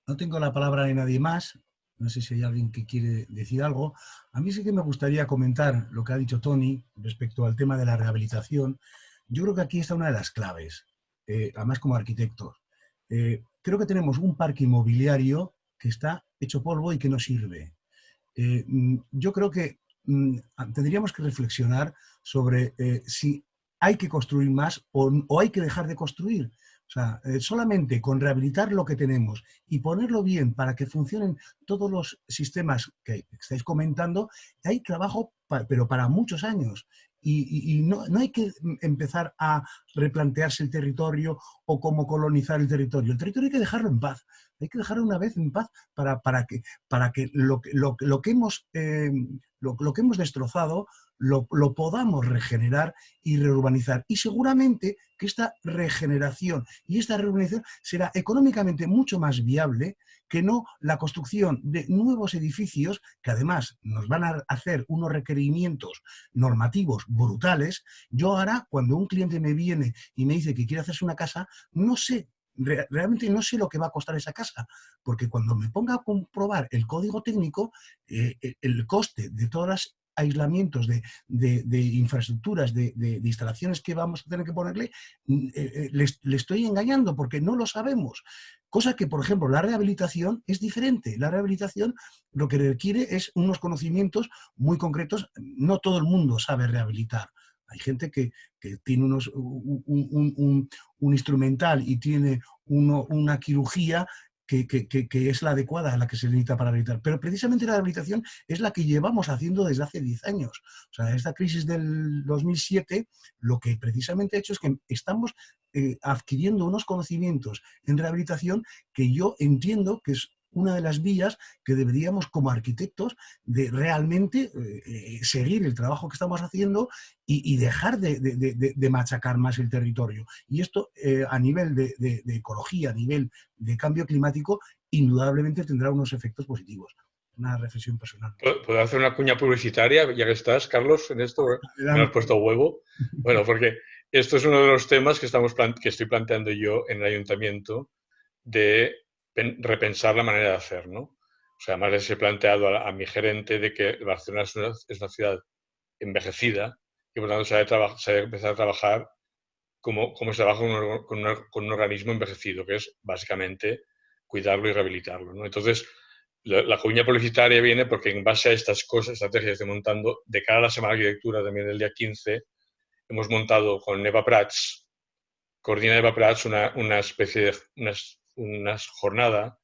No tengo la palabra de nadie más. No sé si hay alguien que quiere decir algo. A mí sí que me gustaría comentar lo que ha dicho Tony respecto al tema de la rehabilitación. Yo creo que aquí está una de las claves. Además como arquitectos. Creo que tenemos un parque inmobiliario que está hecho polvo y que no sirve. Yo creo que tendríamos que reflexionar sobre si hay que construir más o hay que dejar de construir. O sea, solamente con rehabilitar lo que tenemos y ponerlo bien para que funcionen todos los sistemas que estáis comentando, hay trabajo pero para muchos años. Y no hay que empezar a replantearse el territorio o cómo colonizar el territorio. El territorio hay que dejarlo en paz. Hay que dejarlo una vez en paz para que lo que hemos destrozado lo podamos regenerar y reurbanizar. Y seguramente que esta regeneración y esta reurbanización será económicamente mucho más viable que no la construcción de nuevos edificios que además nos van a hacer unos requerimientos normativos brutales. Yo ahora, cuando un cliente me viene y me dice que quiere hacerse una casa, no sé, realmente no sé lo que va a costar esa casa, porque cuando me ponga a comprobar el código técnico, el coste de todas las aislamientos de infraestructuras, de instalaciones que vamos a tener que ponerle, le estoy engañando porque no lo sabemos. Cosa que, por ejemplo, la rehabilitación es diferente. La rehabilitación lo que requiere es unos conocimientos muy concretos. No todo el mundo sabe rehabilitar. Hay gente que tiene un instrumental y tiene una quirugía que es la adecuada, a la que se necesita para rehabilitar. Pero precisamente la rehabilitación es la que llevamos haciendo desde hace 10 años. O sea, esta crisis del 2007 lo que precisamente ha hecho es que estamos adquiriendo unos conocimientos en rehabilitación que yo entiendo que es una de las vías que deberíamos como arquitectos de realmente seguir el trabajo que estamos haciendo y dejar de machacar más el territorio. Y esto a nivel de ecología, a nivel de cambio climático, indudablemente tendrá unos efectos positivos. una reflexión personal. ¿Puedo hacer una cuña publicitaria, ya que estás, Carlos, en esto? Me has puesto huevo. Bueno, porque esto es uno de los temas que estoy planteando yo en el ayuntamiento, de repensar la manera de hacer, ¿no? O sea, además les he planteado a mi gerente de que Barcelona es una ciudad envejecida y por tanto se debe empezar a trabajar como se trabaja con un organismo envejecido, que es básicamente cuidarlo y rehabilitarlo, ¿no? Entonces, la cuña publicitaria viene porque en base a estas cosas, estrategias que estoy montando, de cara a la Semana de Arquitectura también del día 15, hemos montado con Eva Prats, coordina Eva Prats una especie de una jornada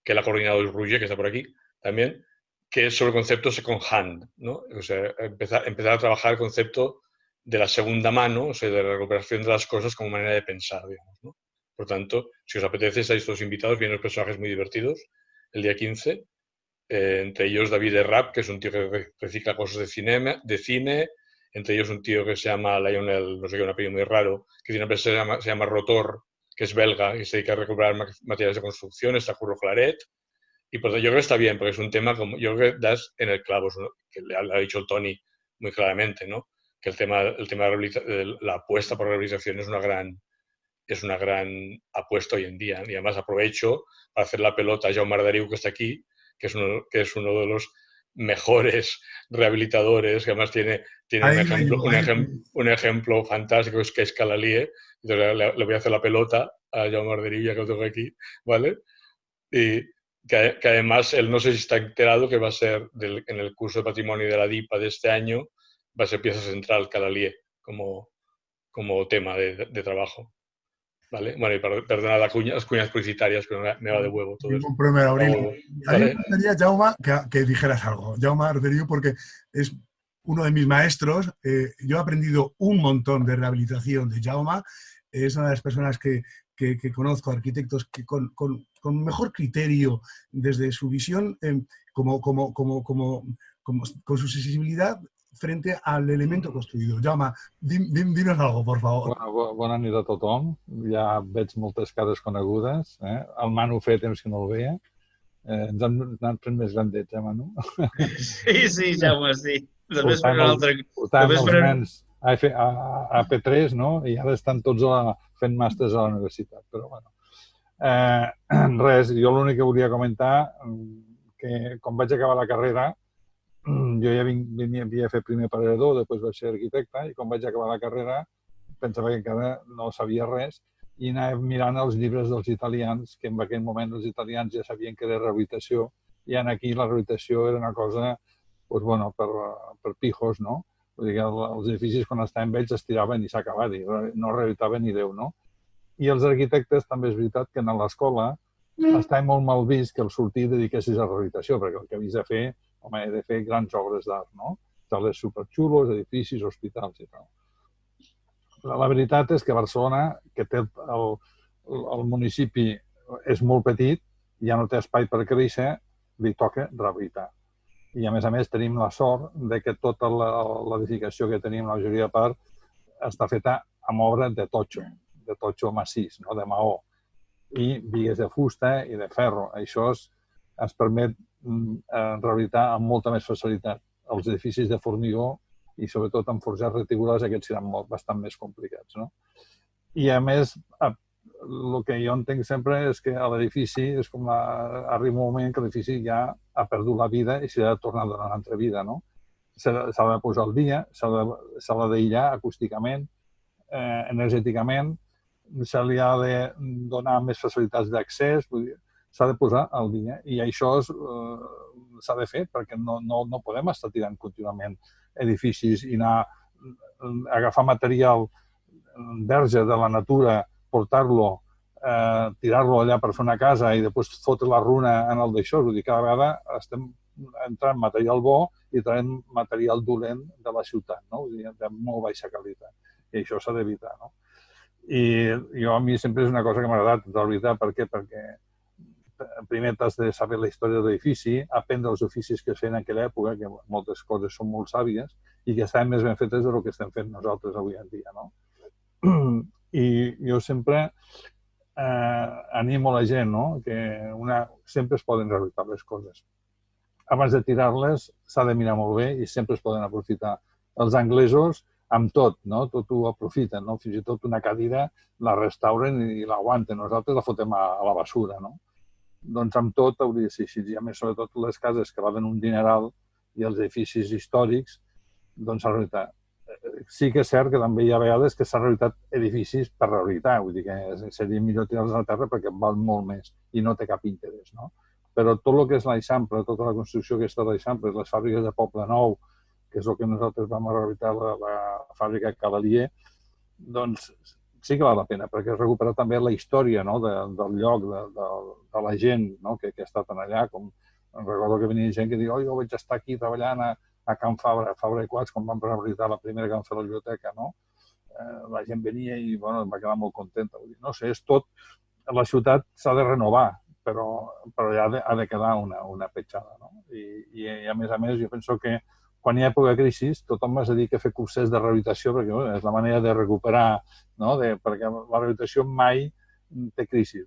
que la ha coordinado el Ruye, que está por aquí también, que es sobre el concepto second hand, ¿no? O sea, empezar a trabajar el concepto de la segunda mano, o sea, de la recuperación de las cosas como manera de pensar, digamos, ¿no? Por tanto, si os apetece, estáis todos invitados, vienen los personajes muy divertidos el día 15, entre ellos David Errap, que es un tío que recicla cosas de cine, entre ellos un tío que se llama Lionel, no sé qué, un apellido muy raro, que tiene una empresa que se llama Rotor, que es belga y se dedica a recuperar materiales de construcción, está Curro Claret, y por eso yo creo que está bien, porque es un tema, como yo creo que das en el clavo, que le ha dicho el Tony muy claramente, ¿no? Que el tema de la apuesta por la rehabilitación es una gran apuesta hoy en día. Y además aprovecho para hacer la pelota a Jaume Arderiu, que está aquí, que es uno de los mejores rehabilitadores, que además tiene un ejemplo fantástico, que es Calalie. Entonces le voy a hacer la pelota a Jaume Arderiu, ya que lo tengo aquí, ¿vale? Y que además él no sé si está enterado que va a ser en el curso de patrimonio de la DIPA de este año, va a ser pieza central Calalie como tema de trabajo. ¿Vale? Bueno, y perdona las cuñas publicitarias, pero me va de huevo todo esto. Ningún problema, Aurelio. A mí me ¿Vale? gustaría, Jaume, que dijeras algo. Jaume Arderiu, porque es uno de mis maestros. Yo he aprendido un montón de rehabilitación de Jaume. Es una de las personas que conozco, arquitectos que con mejor criterio desde su visión, con su sensibilidad frente al elemento construïdo. Jaume, dinos algo, por favor. Bueno, bona nit a tothom. Ja veig moltes cares conegudes. El Manu feia temps que no el veia. Ens han anat fent més grandets, Manu? Sí, Jaume, sí. Portàvem els nens a P3, no? I ara estan tots fent màsters a la universitat. Però, bueno, res, jo l'únic que volia comentar, que quan vaig acabar la carrera, jo ja havia fet primer paredor, després vaig ser arquitecte, i quan vaig acabar la carrera pensava que encara no sabia res i anava mirant els llibres dels italians, que en aquell moment els italians ja sabien que era rehabilitació, i aquí la rehabilitació era una cosa, doncs, bueno, per pijos, no? Vull dir que els edificis, quan estaven vells, es tiraven i s'ha acabat, i no rehabilitaven ni Déu, no? I els arquitectes també és veritat que a l'escola estava molt mal vist que el sortir dediquessis a rehabilitació, perquè el que havies de fer, home, he de fer grans obres d'art, no? Sales superxulos, edificis, hospitals i tal. La veritat és que Barcelona, que té el municipi és molt petit, ja no té espai per créixer, li toca rehabilitar. I a més tenim la sort de que tota l'edificació que tenim, la majoria de part, està feta amb obra de totxo massís, no? De maó, i bigues de fusta i de ferro. Això ens permet rehabilitar amb molta més facilitat. Els edificis de formigó i sobretot amb forjats reticulars aquests seran bastant més complicats, no? I a més, el que jo entenc sempre és que a l'edifici és com arriba un moment que l'edifici ja ha perdut la vida i s'ha de tornar a donar una altra vida, no? S'ha de posar al dia, s'ha d'aïllar acústicament, energèticament, se li ha de donar més facilitats d'accés, s'ha de posar al dia. I això s'ha de fer perquè no podem estar tirant contínuament edificis i anar a agafar material verge de la natura, portar-lo, tirar-lo allà per fer una casa i després fotre la runa en el d'això. Vull dir, cada vegada estem entrant material bo i traient material dolent de la ciutat, no? Vull dir, de molt baixa qualitat. I això s'ha d'evitar, no? I a mi sempre és una cosa que m'ha agradat rehabilitar. Per què? Perquè primer t'has de saber la història de l'edifici, aprendre els oficis que es feien en aquella època, que moltes coses són molt sàvies i que estaven més ben fetes del que estem fent nosaltres avui en dia, no? I jo sempre animo la gent, no? Que sempre es poden rehabilitar les coses. abans de tirar-les s'ha de mirar molt bé i sempre es poden aprofitar. Els anglesos, amb tot, no? Tot ho aprofiten, no? Fins i tot una cadira la restauren i l'aguanten. Nosaltres la fotem a la basura, no? Doncs amb tot hauria de ser així. I a més, sobretot les cases que valen un dineral i els edificis històrics, doncs s'ha rehabilitat. Sí que és cert que també hi ha vegades que s'ha rehabilitat edificis per rehabilitar. Vull dir que seria millor tirar-los a la terra perquè val molt més i no té cap interès, no? Però tot el que és l'Eixample, tota la construcció que està a l'Eixample, les fàbriques de Poble Nou, que és el que nosaltres vam rehabilitar, la fàbrica Cavalier, doncs sí que val la pena, perquè es recupera també la història, no? Del lloc, de la gent, no? Que ha estat allà. Recordo que venia gent que diu jo vaig estar aquí treballant a Can Fabra i Quats, quan vam rehabilitar la primera que vam fer la biblioteca, no? La gent venia i bueno, em va quedar molt contenta. No sé, és tot... La ciutat s'ha de renovar, però ja ha de quedar una petjada, no? I a més, jo penso que quan hi ha època de crisi, tothom es dedica a fer cursets de rehabilitació perquè és la manera de recuperar, no? Perquè la rehabilitació mai té crisi.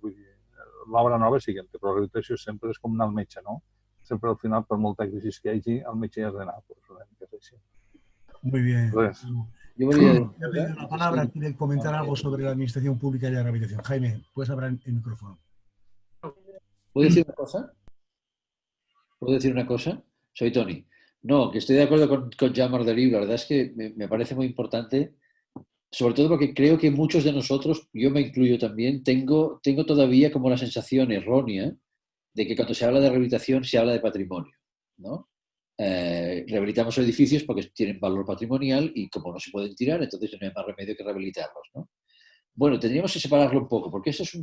L'obra nova sí que en té, però la rehabilitació sempre és com anar al metge, no? Sempre al final, per molta crisi que hi hagi, al metge hi has d'anar. Muy bien. Yo voy la palabra, quiere comentar algo sobre la administración pública y la rehabilitación. Jaime, puedes hablar el micrófono. ¿Puedo decir una cosa? ¿Puedo decir una cosa? Soy Tony. No, que estoy de acuerdo con Jaume Arderiu. La verdad es que me parece muy importante, sobre todo porque creo que muchos de nosotros, yo me incluyo también, tengo todavía como la sensación errónea de que cuando se habla de rehabilitación se habla de patrimonio, ¿no? Rehabilitamos edificios porque tienen valor patrimonial y como no se pueden tirar, entonces no hay más remedio que rehabilitarlos, ¿no? Bueno, tendríamos que separarlo un poco, porque eso es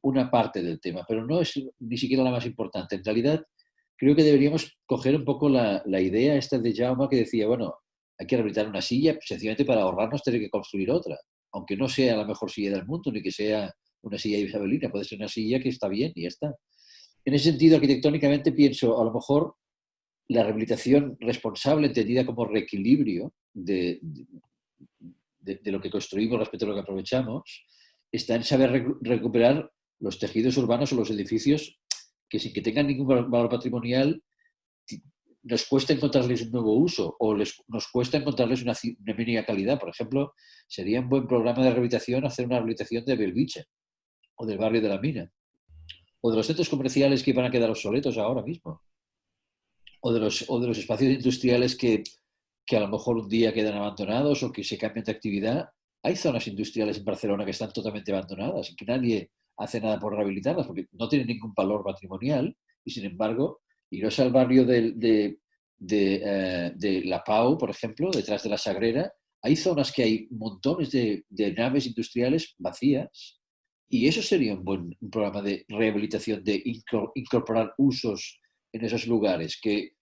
una parte del tema, pero no es ni siquiera la más importante. En realidad, creo que deberíamos coger un poco la idea esta de Jaume que decía, bueno, hay que rehabilitar una silla sencillamente para ahorrarnos tener que construir otra, aunque no sea la mejor silla del mundo, ni que sea una silla isabelina, puede ser una silla que está bien y ya está. En ese sentido, arquitectónicamente pienso, a lo mejor, la rehabilitación responsable, entendida como reequilibrio de lo que construimos respecto a lo que aprovechamos, está en saber recuperar los tejidos urbanos o los edificios que sin que tengan ningún valor patrimonial nos cuesta encontrarles un nuevo uso o nos cuesta encontrarles una mínima calidad. Por ejemplo, sería un buen programa de rehabilitación hacer una rehabilitación de Belviche o del barrio de la Mina o de los centros comerciales que van a quedar obsoletos ahora mismo o de los espacios industriales que a lo mejor un día quedan abandonados o que se cambian de actividad. Hay zonas industriales en Barcelona que están totalmente abandonadas y que nadie hace nada por rehabilitarlas porque no tienen ningún valor patrimonial y, sin embargo, iros al barrio de La Pau, por ejemplo, detrás de la Sagrera, hay zonas que hay montones de naves industriales vacías y eso sería un buen programa de rehabilitación, de incorporar usos en esos lugares que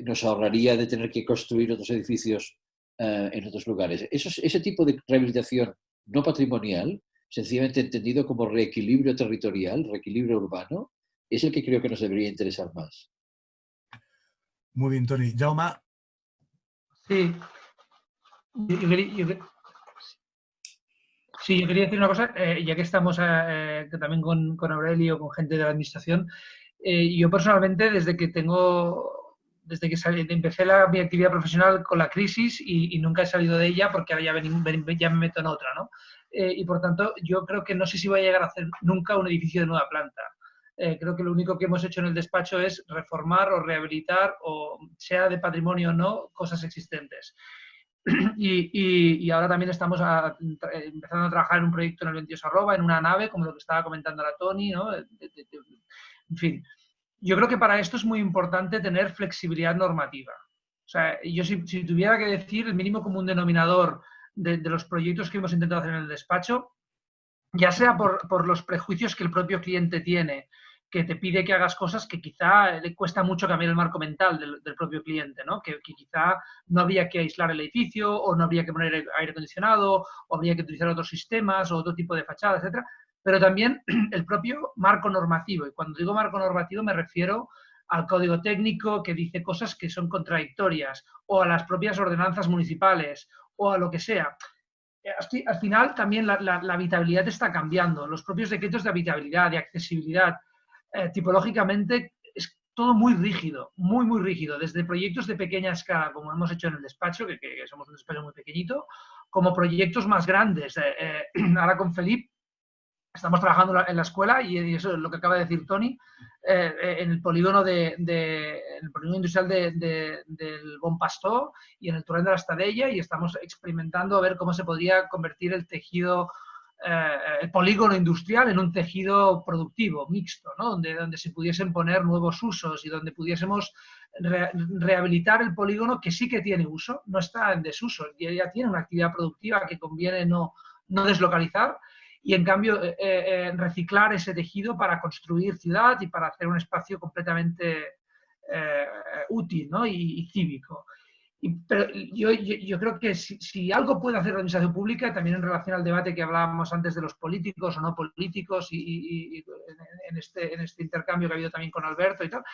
nos ahorraría de tener que construir otros edificios en otros lugares. Ese tipo de rehabilitación no patrimonial, sencillamente entendido como reequilibrio territorial, reequilibrio urbano, es el que creo que nos debería interesar más. Muy bien, Tony. Jaume. Sí. Yo quería decir una cosa, ya que estamos también con Aurelio, con gente de la administración. Yo personalmente, desde que empecé mi actividad profesional con la crisis y nunca he salido de ella porque ahora ya me meto en otra, ¿no? Y por tanto, yo creo que no sé si voy a llegar a hacer nunca un edificio de nueva planta. Creo que lo único que hemos hecho en el despacho es reformar o rehabilitar, o sea de patrimonio o no, cosas existentes. Y ahora también estamos empezando a trabajar en un proyecto en el 22 Arroba, en una nave, como lo que estaba comentando la Tony, ¿no? En fin, yo creo que para esto es muy importante tener flexibilidad normativa. O sea, yo si tuviera que decir el mínimo común denominador de los proyectos que hemos intentado hacer en el despacho, ya sea por los prejuicios que el propio cliente tiene, que te pide que hagas cosas que quizá le cuesta mucho cambiar el marco mental del propio cliente, ¿no? Que quizá no habría que aislar el edificio o no habría que poner aire acondicionado o habría que utilizar otros sistemas o otro tipo de fachada, etcétera. Pero también el propio marco normativo. Y cuando digo marco normativo me refiero al código técnico que dice cosas que son contradictorias o a las propias ordenanzas municipales o a lo que sea. Al final también la habitabilidad está cambiando. Los propios decretos de habitabilidad, de accesibilidad, tipológicamente todo muy rígido, muy rígido, desde proyectos de pequeña escala, como hemos hecho en el despacho, que somos un despacho muy pequeñito, como proyectos más grandes. Ahora con Felip estamos trabajando en la escuela, y eso es lo que acaba de decir Toni, en el polígono, el polígono industrial del Bon Pastor y en el Torrent de la Estadella, y estamos experimentando a ver cómo se podría convertir el tejido, el polígono industrial, en un tejido productivo, mixto, ¿no? donde se pudiesen poner nuevos usos y donde pudiésemos rehabilitar el polígono, que sí que tiene uso, no está en desuso, ya tiene una actividad productiva que conviene no deslocalizar, y en cambio reciclar ese tejido para construir ciudad y para hacer un espacio completamente útil, ¿no? y cívico. Pero yo creo que si algo puede hacer la administración pública, también en relación al debate que hablábamos antes de los políticos o no políticos, y en este intercambio que ha habido también con Alberto y tal,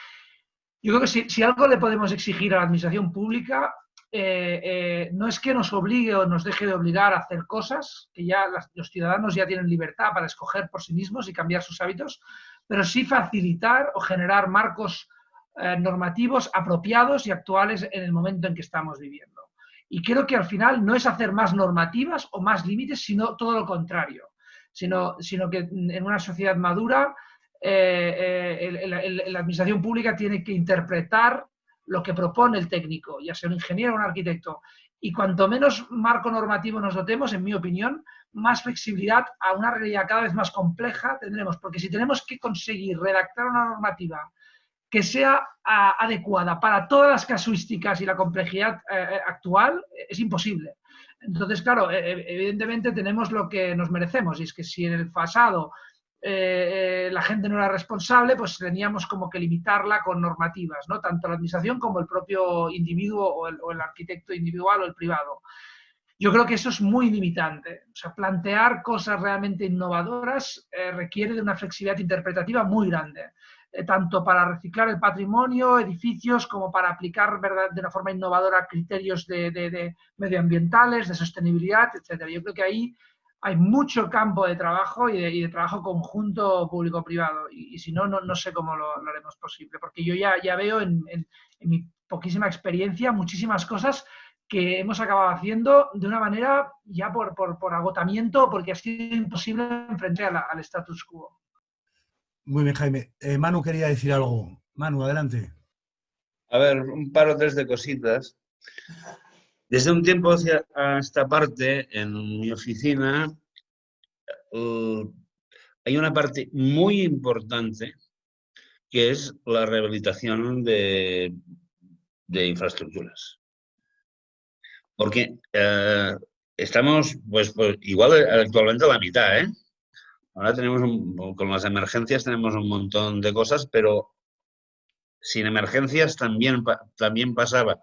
yo creo que si algo le podemos exigir a la administración pública, no es que nos obligue o nos deje de obligar a hacer cosas, que ya los ciudadanos ya tienen libertad para escoger por sí mismos y cambiar sus hábitos, pero sí facilitar o generar marcos normativos apropiados y actuales en el momento en que estamos viviendo. Y creo que al final no es hacer más normativas o más límites, sino todo lo contrario, sino que en una sociedad madura la administración pública tiene que interpretar lo que propone el técnico, ya sea un ingeniero o un arquitecto. Y cuanto menos marco normativo nos dotemos, en mi opinión, más flexibilidad a una realidad cada vez más compleja tendremos. Porque si tenemos que conseguir redactar una normativa que sea adecuada para todas las casuísticas y la complejidad actual, es imposible. Entonces, claro, evidentemente tenemos lo que nos merecemos, y es que si en el pasado la gente no era responsable, pues teníamos como que limitarla con normativas, ¿no? Tanto la administración como el propio individuo o el arquitecto individual o el privado. Yo creo que eso es muy limitante. O sea, plantear cosas realmente innovadoras requiere de una flexibilidad interpretativa muy grande, tanto para reciclar el patrimonio, edificios, como para aplicar de una forma innovadora criterios de medioambientales, de sostenibilidad, etc. Yo creo que ahí hay mucho campo de trabajo y de trabajo conjunto público-privado, y si no, no sé cómo lo haremos posible, porque yo ya veo en mi poquísima experiencia muchísimas cosas que hemos acabado haciendo de una manera ya por agotamiento, porque ha sido imposible enfrentar al status quo. Muy bien, Jaime. Manu quería decir algo. Manu, adelante. A ver, un par o tres de cositas. Desde un tiempo hacia esta parte, en mi oficina, hay una parte muy importante que es la rehabilitación de infraestructuras. Porque estamos, pues igual actualmente a la mitad, ¿eh? Ahora tenemos, con las emergencias tenemos un montón de cosas, pero sin emergencias también pasaba.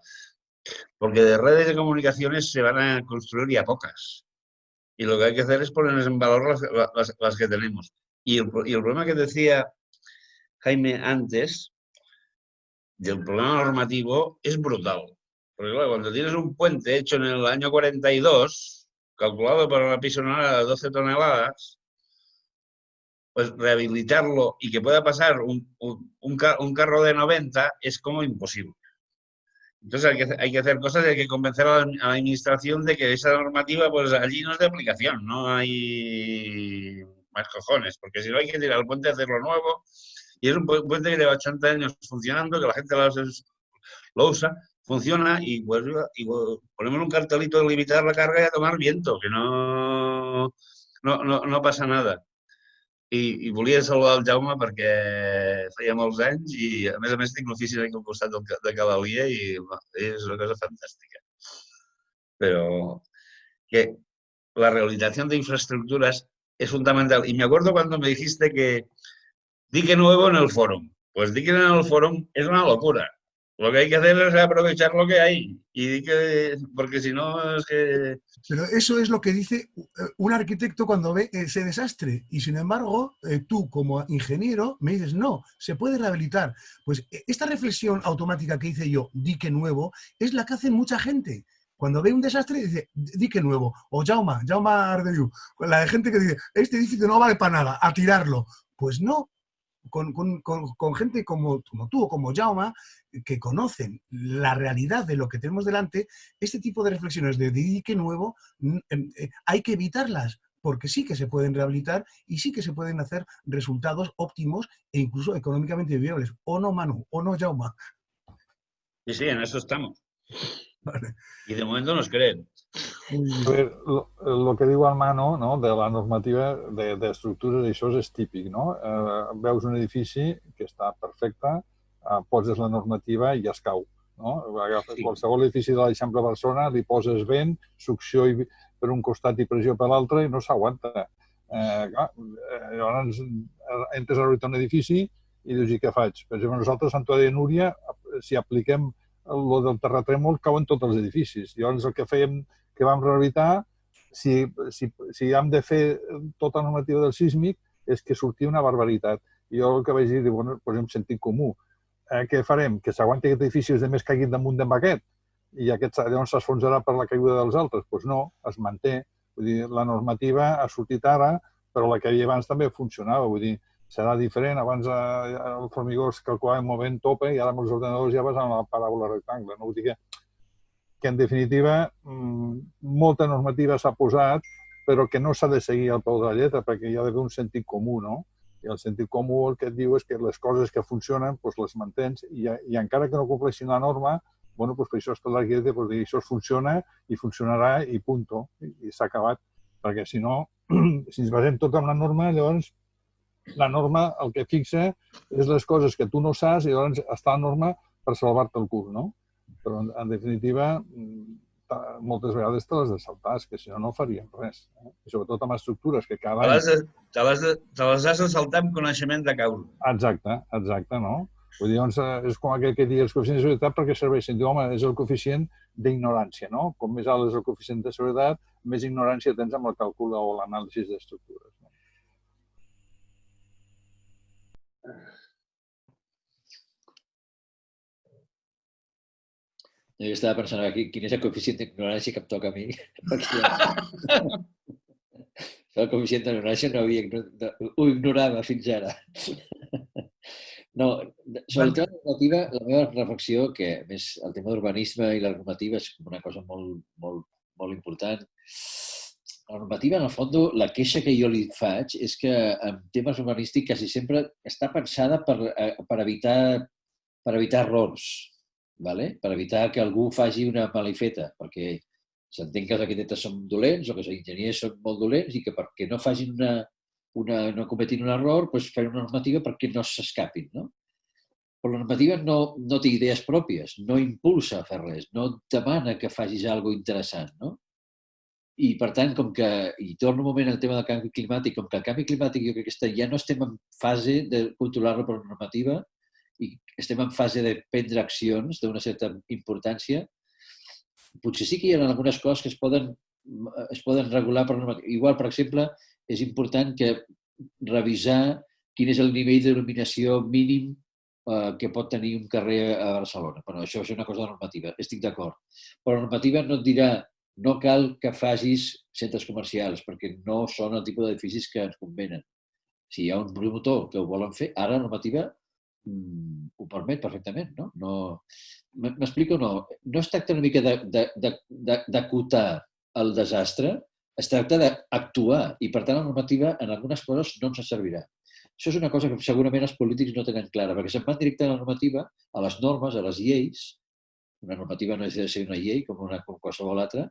Porque de redes de comunicaciones se van a construir ya pocas. Y lo que hay que hacer es ponerles en valor las que tenemos. Y el problema que decía Jaime antes, del problema normativo, es brutal. Porque claro, cuando tienes un puente hecho en el año 42, calculado para una pisonada de 12 toneladas, pues rehabilitarlo y que pueda pasar un carro de 90 es como imposible. Entonces hay que hacer cosas y hay que convencer a la administración de que esa normativa, pues allí no es de aplicación, no hay más cojones, porque si no hay que tirar el puente a hacerlo nuevo, y es un puente que lleva 80 años funcionando, que la gente lo usa, funciona, y pues ponemos un cartelito de limitar la carga y a tomar viento, que no passa nada. I volia saludar el Jaume perquè feia molts anys i, a més, tinc l'oficina aquí al costat de Calalia i és una cosa fantàstica. Pero que la rehabilitación de infraestructuras es fundamental. Y me acuerdo cuando me dijiste que dique nuevo en el fórum. Pues dique en el fórum es una locura. Lo que hay que hacer es aprovechar lo que hay. Y porque si no es que... Pero eso es lo que dice un arquitecto cuando ve ese desastre. Y sin embargo, tú como ingeniero me dices, no, se puede rehabilitar. Pues esta reflexión automática que hice yo, dique nuevo, es la que hace mucha gente. Cuando ve un desastre dice, dique nuevo. O Jaume Arderiu, la de gente que dice, este edificio no vale para nada, a tirarlo. Pues no. con gente como tú o como Jaume, que conocen la realidad de lo que tenemos delante, este tipo de reflexiones de dique nuevo hay que evitarlas, porque sí que se pueden rehabilitar y sí que se pueden hacer resultados óptimos e incluso económicamente viables. ¿O no, Manu? ¿O no, Jaume? Sí, en eso estamos. Vale. Y de momento nos creen. A ver, el que diu el Mano, no, de la normativa d'estructures, això és típic, no? Veus un edifici que està perfecte, poses la normativa i ja es cau, no? Qualsevol edifici de l'Eixample de Barcelona li poses vent, succió per un costat i pressió per l'altre i no s'aguanta. Llavors entres a un edifici i dius, i què faig? Per exemple, nosaltres a Sant Adrià de Núria, si apliquem el del terratrèmol, cauen tots els edificis. Llavors el que fèiem, que vam rehabilitar, si hem de fer tota la normativa del sísmic, és que sortia una barbaritat. I jo el que vaig dir, bueno, posem sentit comú. Què farem? Que s'aguanti aquest edifici i els altres caiguin damunt d'en aquest? I aquest llavors s'esfonsarà per la caiguda dels altres? Doncs no, es manté. Vull dir, la normativa ha sortit ara, però la que hi havia abans també funcionava. Vull dir, serà diferent. Abans el formigó es calculava molt bé en tope i ara amb els ordenadors ja vas a la paràbola rectangle. Vull dir que en definitiva molta normativa s'ha posat, però que no s'ha de seguir al peu de la lletra, perquè hi ha d'haver un sentit comú, no? I el sentit comú el que et diu és que les coses que funcionen les mantens i encara que no compleixin la norma, bueno, per això està l'arquitecte, dir això funciona i funcionarà i punto, i s'ha acabat. Perquè si no, si ens basem tot en la norma, llavors la norma el que fixa és les coses que tu no saps i llavors està la norma per salvar-te el cul, no? Però, en definitiva, moltes vegades te les de saltar, que si no, no faríem res. I sobretot amb estructures que cada any... Te les has de saltar amb coneixement de causa. Exacte, no? Vull dir, doncs, és com aquell que diu els coeficients de seguretat perquè serveixen. Diu, home, és el coeficient d'ignorància, no? Com més alt és el coeficient de seguretat, més ignorància tens amb el càlcul o l'anàlisi d'estructures. Jo estava pensant aquí, quin és el coeficient d'ignorància que em toca a mi? El coeficient d'ignorància ho ignorava fins ara. No, sobre el tema de la normativa, la meva reflexió, que a més el tema d'urbanisme i la normativa és una cosa molt important. La normativa, en el fons, la queixa que jo li faig és que en temes urbanístics quasi sempre està pensada per evitar errors. Per evitar que algú faci una malifeta, perquè s'entén que els arquitectes són dolents o que els enginyers són molt dolents i que perquè no facin no cometin un error, doncs fer una normativa perquè no s'escapin. Però la normativa no té idees pròpies, no impulsa a fer res, no demana que facis alguna cosa interessant. I, per tant, i torno un moment al tema del canvi climàtic, com que el canvi climàtic jo crec que ja no estem en fase de controlar-lo per una normativa, i estem en fase de prendre accions d'una certa importància, potser sí que hi ha algunes coses que es poden regular per normativa. Igual, per exemple, és important que revisar quin és el nivell d'il·luminació mínim que pot tenir un carrer a Barcelona. Bueno, això és una cosa normativa, estic d'acord. Però la normativa no et dirà no cal que facis centres comercials perquè no són el tipus d'edificis que ens convenen. Si hi ha un promotor que ho volen fer, ara la normativa ho permet perfectament, no? M'explico o no? No es tracta una mica d'acotar el desastre, es tracta d'actuar i, per tant, la normativa en algunes coses no ens servirà. Això és una cosa que segurament els polítics no tenen clara, perquè se'n van directe a la normativa, a les normes, a les lleis. Una normativa no és de ser una llei com qualsevol altra,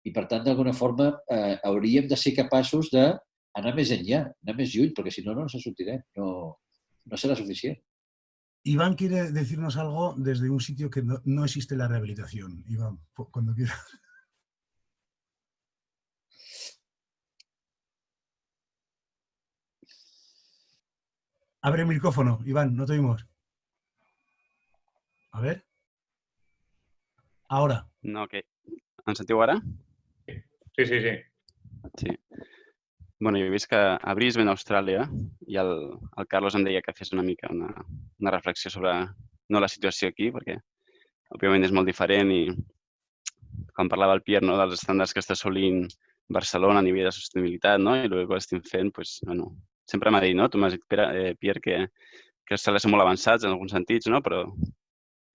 i, per tant, d'alguna forma hauríem de ser capaços d'anar més enllà, anar més lluny, perquè si no, no ens en sortirem, no serà suficient. Iván quiere decirnos algo desde un sitio que no existe la rehabilitación. Iván, cuando quieras. Abre el micrófono, Iván, no te oímos. A ver. Ahora. No, ok. Em sentiu ara? Sí. Sí. Bueno, jo he vist que a Brisbane, Austràlia, i el Carlos em deia que fes una mica una reflexió sobre la situació aquí, perquè òbviament és molt diferent i quan parlava el Pierre dels estàndards que està assolint Barcelona a nivell de sostenibilitat i el que estem fent, sempre m'ha dit, no? Tu m'has dit, Pierre, que els celers són molt avançats en alguns sentits, no? Però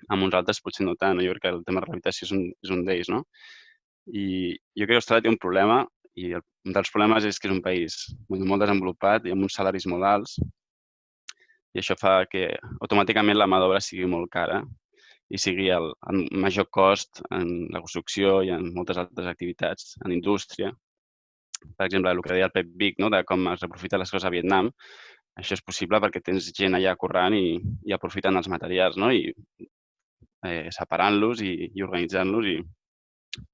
amb uns altres potser no tant. Jo crec que el tema de rehabilitació és un d'ells, no? I jo crec que Austràlia té un problema, i un dels problemes és que és un país molt desenvolupat i amb uns salaris molt alts, i això fa que automàticament la mà d'obra sigui molt cara i sigui el major cost en la construcció i en moltes altres activitats, en indústria. Per exemple, el que deia el Pep Vic, no? De com es aprofiten les coses a Vietnam, això és possible perquè tens gent allà currant i aprofiten els materials, no? I separant-los i organitzant-los i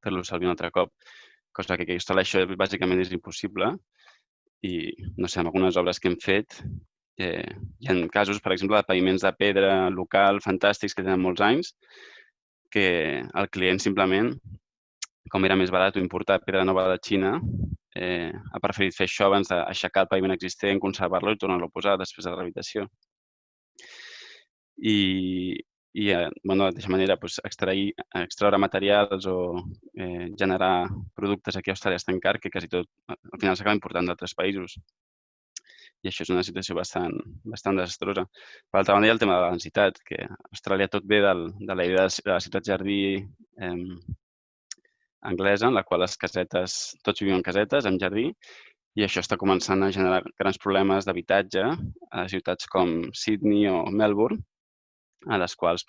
fer-los servir un altre cop. Cosa que a Austràlia això bàsicament és impossible i, no sé, amb algunes obres que hem fet hi ha casos, per exemple, de paviments de pedra local fantàstics que tenen molts anys que el client simplement, com era més barat importar pedra nova de Xina, ha preferit fer això abans d'aixecar el paviment existent, conservar-lo i tornar-lo a posar després de la rehabilitació. I de mateixa manera, extreure materials o generar productes aquí a Austràlia és tan car que quasi tot al final s'acaba important d'altres països. I això és una situació bastant desastrosa. Per altra banda, hi ha el tema de la densitat, que a Austràlia tot ve de la idea de la ciutat-jardí anglesa, en la qual les casetes, tots vivim en casetes, en jardí, i això està començant a generar grans problemes d'habitatge a ciutats com Sydney o Melbourne, a les quals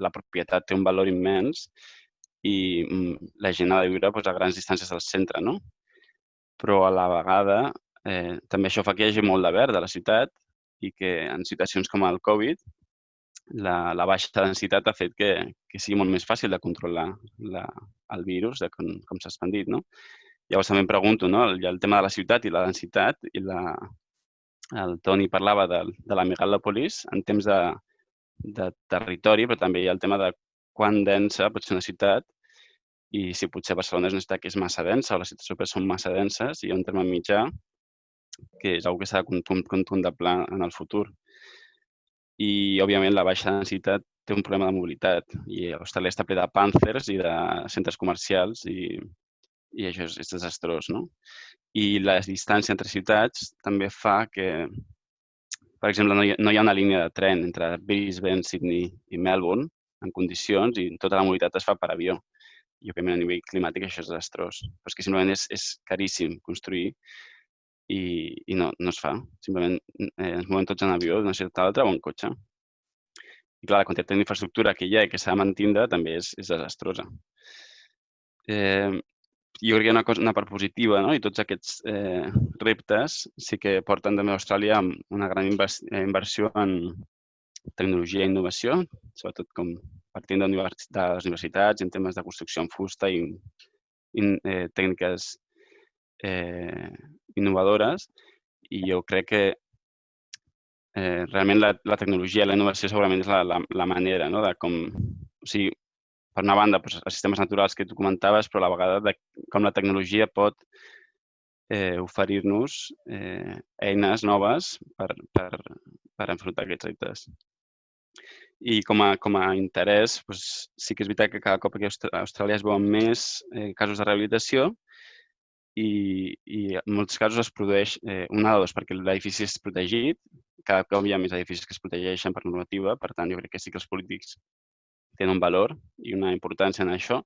la propietat té un valor immens i la gent ha de viure a grans distàncies del centre, no? Però a la vegada també això fa que hi hagi molt de verd a la ciutat i que en situacions com el Covid la baixa densitat ha fet que sigui molt més fàcil de controlar el virus, de com s'ha expandit, no? Llavors també em pregunto, no? El tema de la ciutat i la densitat, i el Toni parlava de la megalòpolis en temps de territori, però també hi ha el tema de quan densa pot ser una ciutat i si potser Barcelona és una ciutat que és massa densa o les ciutats europees són massa denses i hi ha un terme mitjà que és una cosa que s'ha de contemplar en el futur. I, òbviament, la baixa densitat té un problema de mobilitat i Austràlia està ple de pànthers i de centres comercials i això és desastrós, no? I la distància entre ciutats també fa que, per exemple, no hi ha una línia de tren entre Brisbane, Sydney i Melbourne en condicions i tota la mobilitat es fa per avió. I, òbviament, a nivell climàtic això és desastrós. Però és que simplement és caríssim construir i no es fa. Simplement ens movem tots en avió d'una ciutat a l'altra o en cotxe. I, clar, la quantitat d'infraestructura que hi ha i que s'ha de mantindre també és desastrosa. Jo crec que hi ha una part positiva, no? I tots aquests reptes sí que porten també a Austràlia una gran inversió en tecnologia i innovació, sobretot com partint de les universitats, en temes de construcció en fusta i tècniques innovadores. I jo crec que realment la tecnologia i la innovació segurament és la manera, no? De com, o sigui, per una banda, els sistemes naturals que tu comentaves, però a la vegada com la tecnologia pot oferir-nos eines noves per enfrontar aquests reptes. I com a interès, sí que és veritat que cada cop aquí a Austràlia es veuen més casos de rehabilitació i en molts casos es produeix una de dos, perquè l'edifici és protegit, cada cop hi ha més edificis que es protegeixen per normativa, per tant jo crec que sí que els polítics tenen un valor i una importància en això,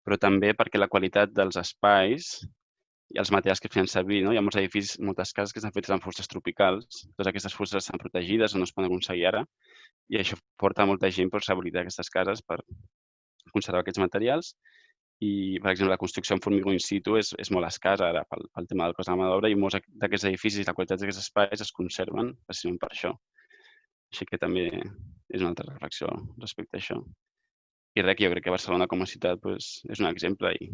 però també perquè la qualitat dels espais i els materials que es fan servir, no? Hi ha molts edificis, moltes cases que estan fetes amb fustes tropicals, totes aquestes fustes estan protegides o no es poden aconseguir ara, i això porta molta gent per rehabilitar aquestes cases per conservar aquests materials. I, per exemple, la construcció en formigó in situ és molt escassa ara pel tema del cost de la mà d'obra i molts d'aquests edificis i la qualitat d'aquests espais es conserven precisament per això. Així que també és una altra reflexió respecte a això. I res, jo crec que Barcelona com a ciutat és un exemple i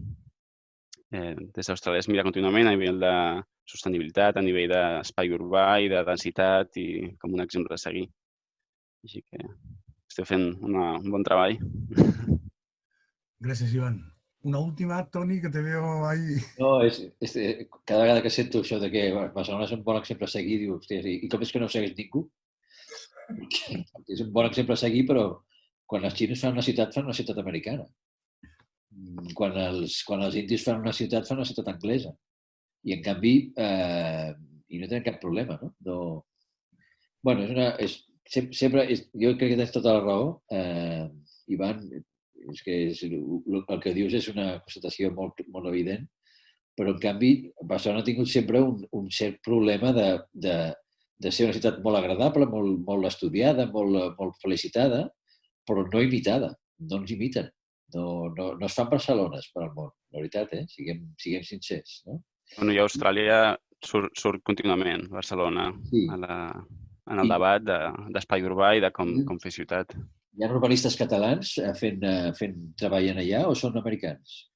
des d'Austràlia es mira contínuament a nivell de sostenibilitat, a nivell d'espai urbà i de densitat i com un exemple a seguir. Així que esteu fent un bon treball. Gràcies, Ivan. Una última, Toni, que te veo ahí. No, cada vegada que sento això de que Barcelona és un bon exemple a seguir, diu, hòstia, i com és que no ho segueix ningú? És un bon exemple a seguir, però quan els xinos fan una ciutat americana. Quan els indis fan una ciutat anglesa. I, en canvi, no tenen cap problema, no? Bueno, jo crec que tens tota la raó, Ivan, és que el que dius és una constatació molt, molt evident, però en canvi Barcelona ha tingut sempre un cert problema de ser una ciutat molt agradable, molt estudiada, molt felicitada, però no imitada, no ens imiten. No es fan Barcelones per al món, la veritat, siguem sincers, no? Bueno, i a Austràlia surt contínuament Barcelona en el debat d'espai urbà i de com fer ciutat. Hi ha urbanistes catalans treballant allà o són americans?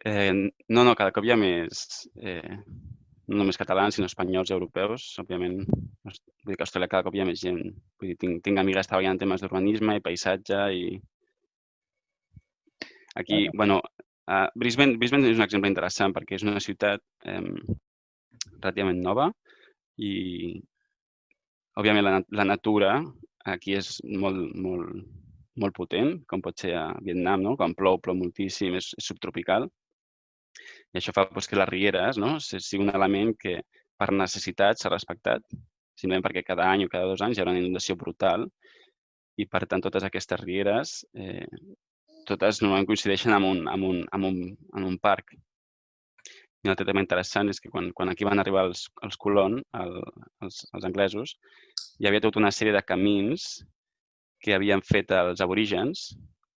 No, cada cop hi ha més, no només catalans, sinó espanyols i europeus, òbviament. Vull dir que a Austràlia cada cop hi ha més gent. Vull dir, tinc amigues treballant en temes d'urbanisme i paisatge i... Aquí, bueno, Brisbane és un exemple interessant perquè és una ciutat relativament nova i, òbviament, la natura aquí és molt potent, com pot ser a Vietnam, no? Quan plou moltíssim, és subtropical. I això fa que les rieres sigui un element que per necessitat s'ha respectat, simplement perquè cada any o cada 2 anys hi ha una inundació brutal i, per tant, totes aquestes rieres totes normalment coincideixen amb un parc. I un altre tema interessant és que quan aquí van arribar els colons, els anglesos, hi havia tota una sèrie de camins que havien fet els aborígens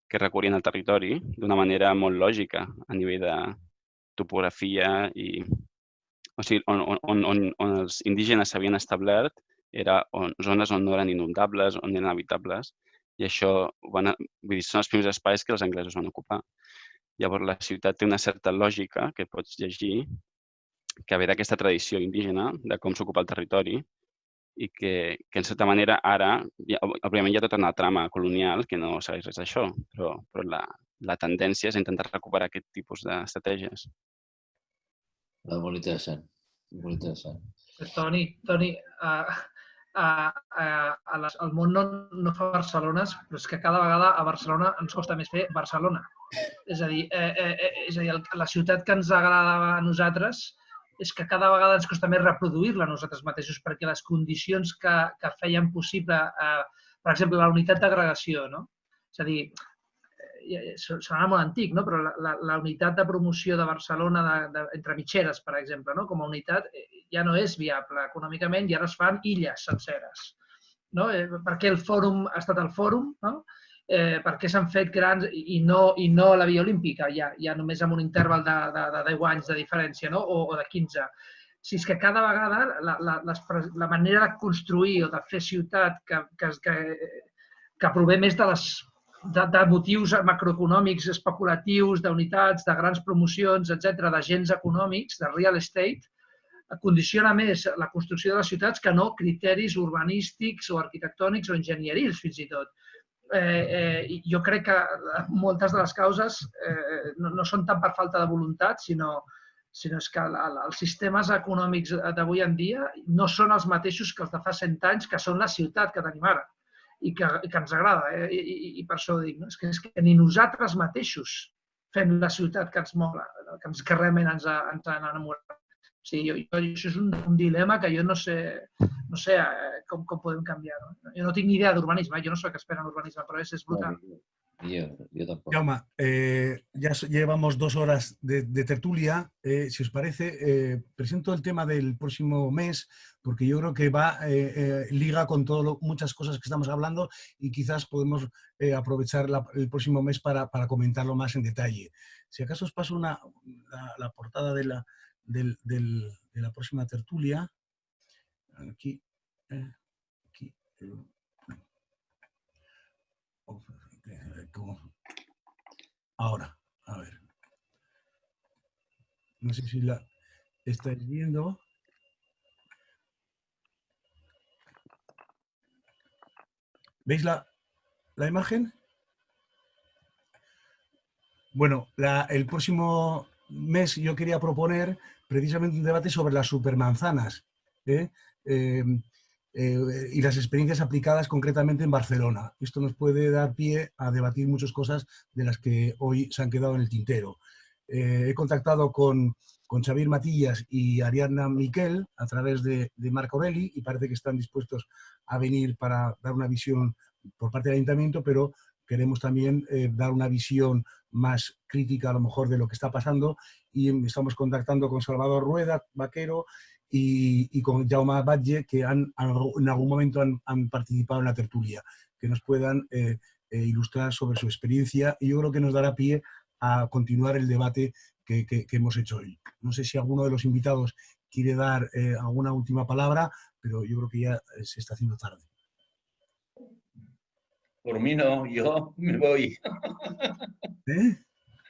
que recorrien el territori d'una manera molt lògica a nivell de topografia i... O sigui, on els indígenes s'havien establert era zones on no eren inundables, on eren habitables, i això són els primers espais que els anglesos van ocupar. Llavors, la ciutat té una certa lògica que pots llegir que ve d'aquesta tradició indígena de com s'ocupa el territori i que, en certa manera, ara, òbviament hi ha tota una trama colonial que no segueix res d'això, però la tendència és intentar recuperar aquest tipus d'estratègies. Molt interessant, molt interessant. Toni, el món no fa Barcelones, però és que cada vegada a Barcelona ens costa més fer Barcelona. És a dir, la ciutat que ens agrada a nosaltres és que cada vegada ens costa més reproduir-la a nosaltres mateixos, perquè les condicions que feien possible, per exemple, la unitat d'agregació, no? És a dir, serà molt antic, no? Però la unitat de promoció de Barcelona entre mitgeres, per exemple, no? Com a unitat ja no és viable econòmicament i ara es fan illes senceres. No? Per què el fòrum ha estat el fòrum? No? Per què s'han fet grans i no la Via Olímpica, ja només amb un interval de 10 anys de diferència, no? O de 15. Si és que cada vegada la manera de construir o de fer ciutat que prové més de motius macroeconòmics, especulatius, d'unitats, de grans promocions, etc., d'agents econòmics, de real estate, condiciona més la construcció de les ciutats que no criteris urbanístics o arquitectònics o enginyerils, fins i tot. Jo crec que moltes de les causes no són tant per falta de voluntat, sinó que els sistemes econòmics d'avui en dia no són els mateixos que els de fa 100 anys, que són la ciutat que tenim ara i que ens agrada. I per això ho dic, és que ni nosaltres mateixos fem la ciutat que ens mola, que realment ens ha enamorat. Sí, això és un dilema que jo no sé com podem canviar. Jo no tinc ni idea d'urbanisme, jo no soc expert en urbanisme, però és brutal. Yo tampoco. Jaume, ya llevamos 2 horas de tertulia. Si os parece, presento el tema del próximo mes, porque yo creo que liga con muchas cosas que estamos hablando y quizás podemos aprovechar el próximo mes para comentarlo más en detalle. Si acaso os paso la portada de la próxima tertulia. Aquí. Ahora, a ver. No sé si la estáis viendo. ¿Veis la imagen? Bueno, el próximo mes yo quería proponer precisamente un debate sobre las supermanzanas y las experiencias aplicadas concretamente en Barcelona. Esto nos puede dar pie a debatir muchas cosas de las que hoy se han quedado en el tintero. He contactado con con Xavier Matías y Ariadna Miquel a través de Marc Aureli, y parece que están dispuestos a venir para dar una visión por parte del Ayuntamiento, pero queremos también dar una visión más crítica a lo mejor de lo que está pasando, y estamos contactando con Salvador Rueda, Vaquero, y con Jaume Batlle, que en algún momento han participado en la tertulia, que nos puedan ilustrar sobre su experiencia, y yo creo que nos dará pie a continuar el debate que hemos hecho hoy. No sé si alguno de los invitados quiere dar alguna última palabra, pero yo creo que ya se está haciendo tarde. Por mí no, yo me voy. ¿Eh?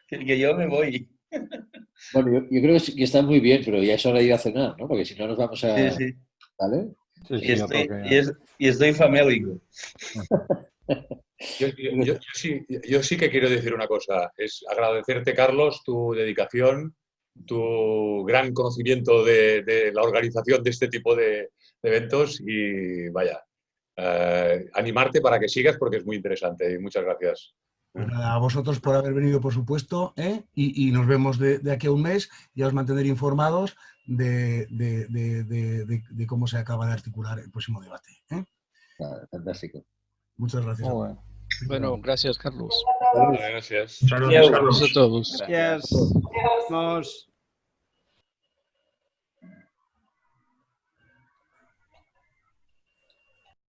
Que yo me voy. Bueno, yo creo que está muy bien, pero ya es hora de ir a cenar, ¿no? Porque si no nos vamos a... Sí, sí. ¿Vale? Sí, Y estoy famélico. Yo sí que quiero decir una cosa, es agradecerte, Carlos, tu dedicación, tu gran conocimiento de la organización de este tipo de eventos, y vaya, animarte para que sigas porque es muy interesante, y muchas gracias. Pues nada, a vosotros por haber venido, por supuesto, y nos vemos de aquí a un mes. Ya os mantendré informados de cómo se acaba de articular el próximo debate. Fantástico. Muchas gracias. Bueno, gracias, Carlos. Gracias. Saludos, a todos. Gracias. Nos...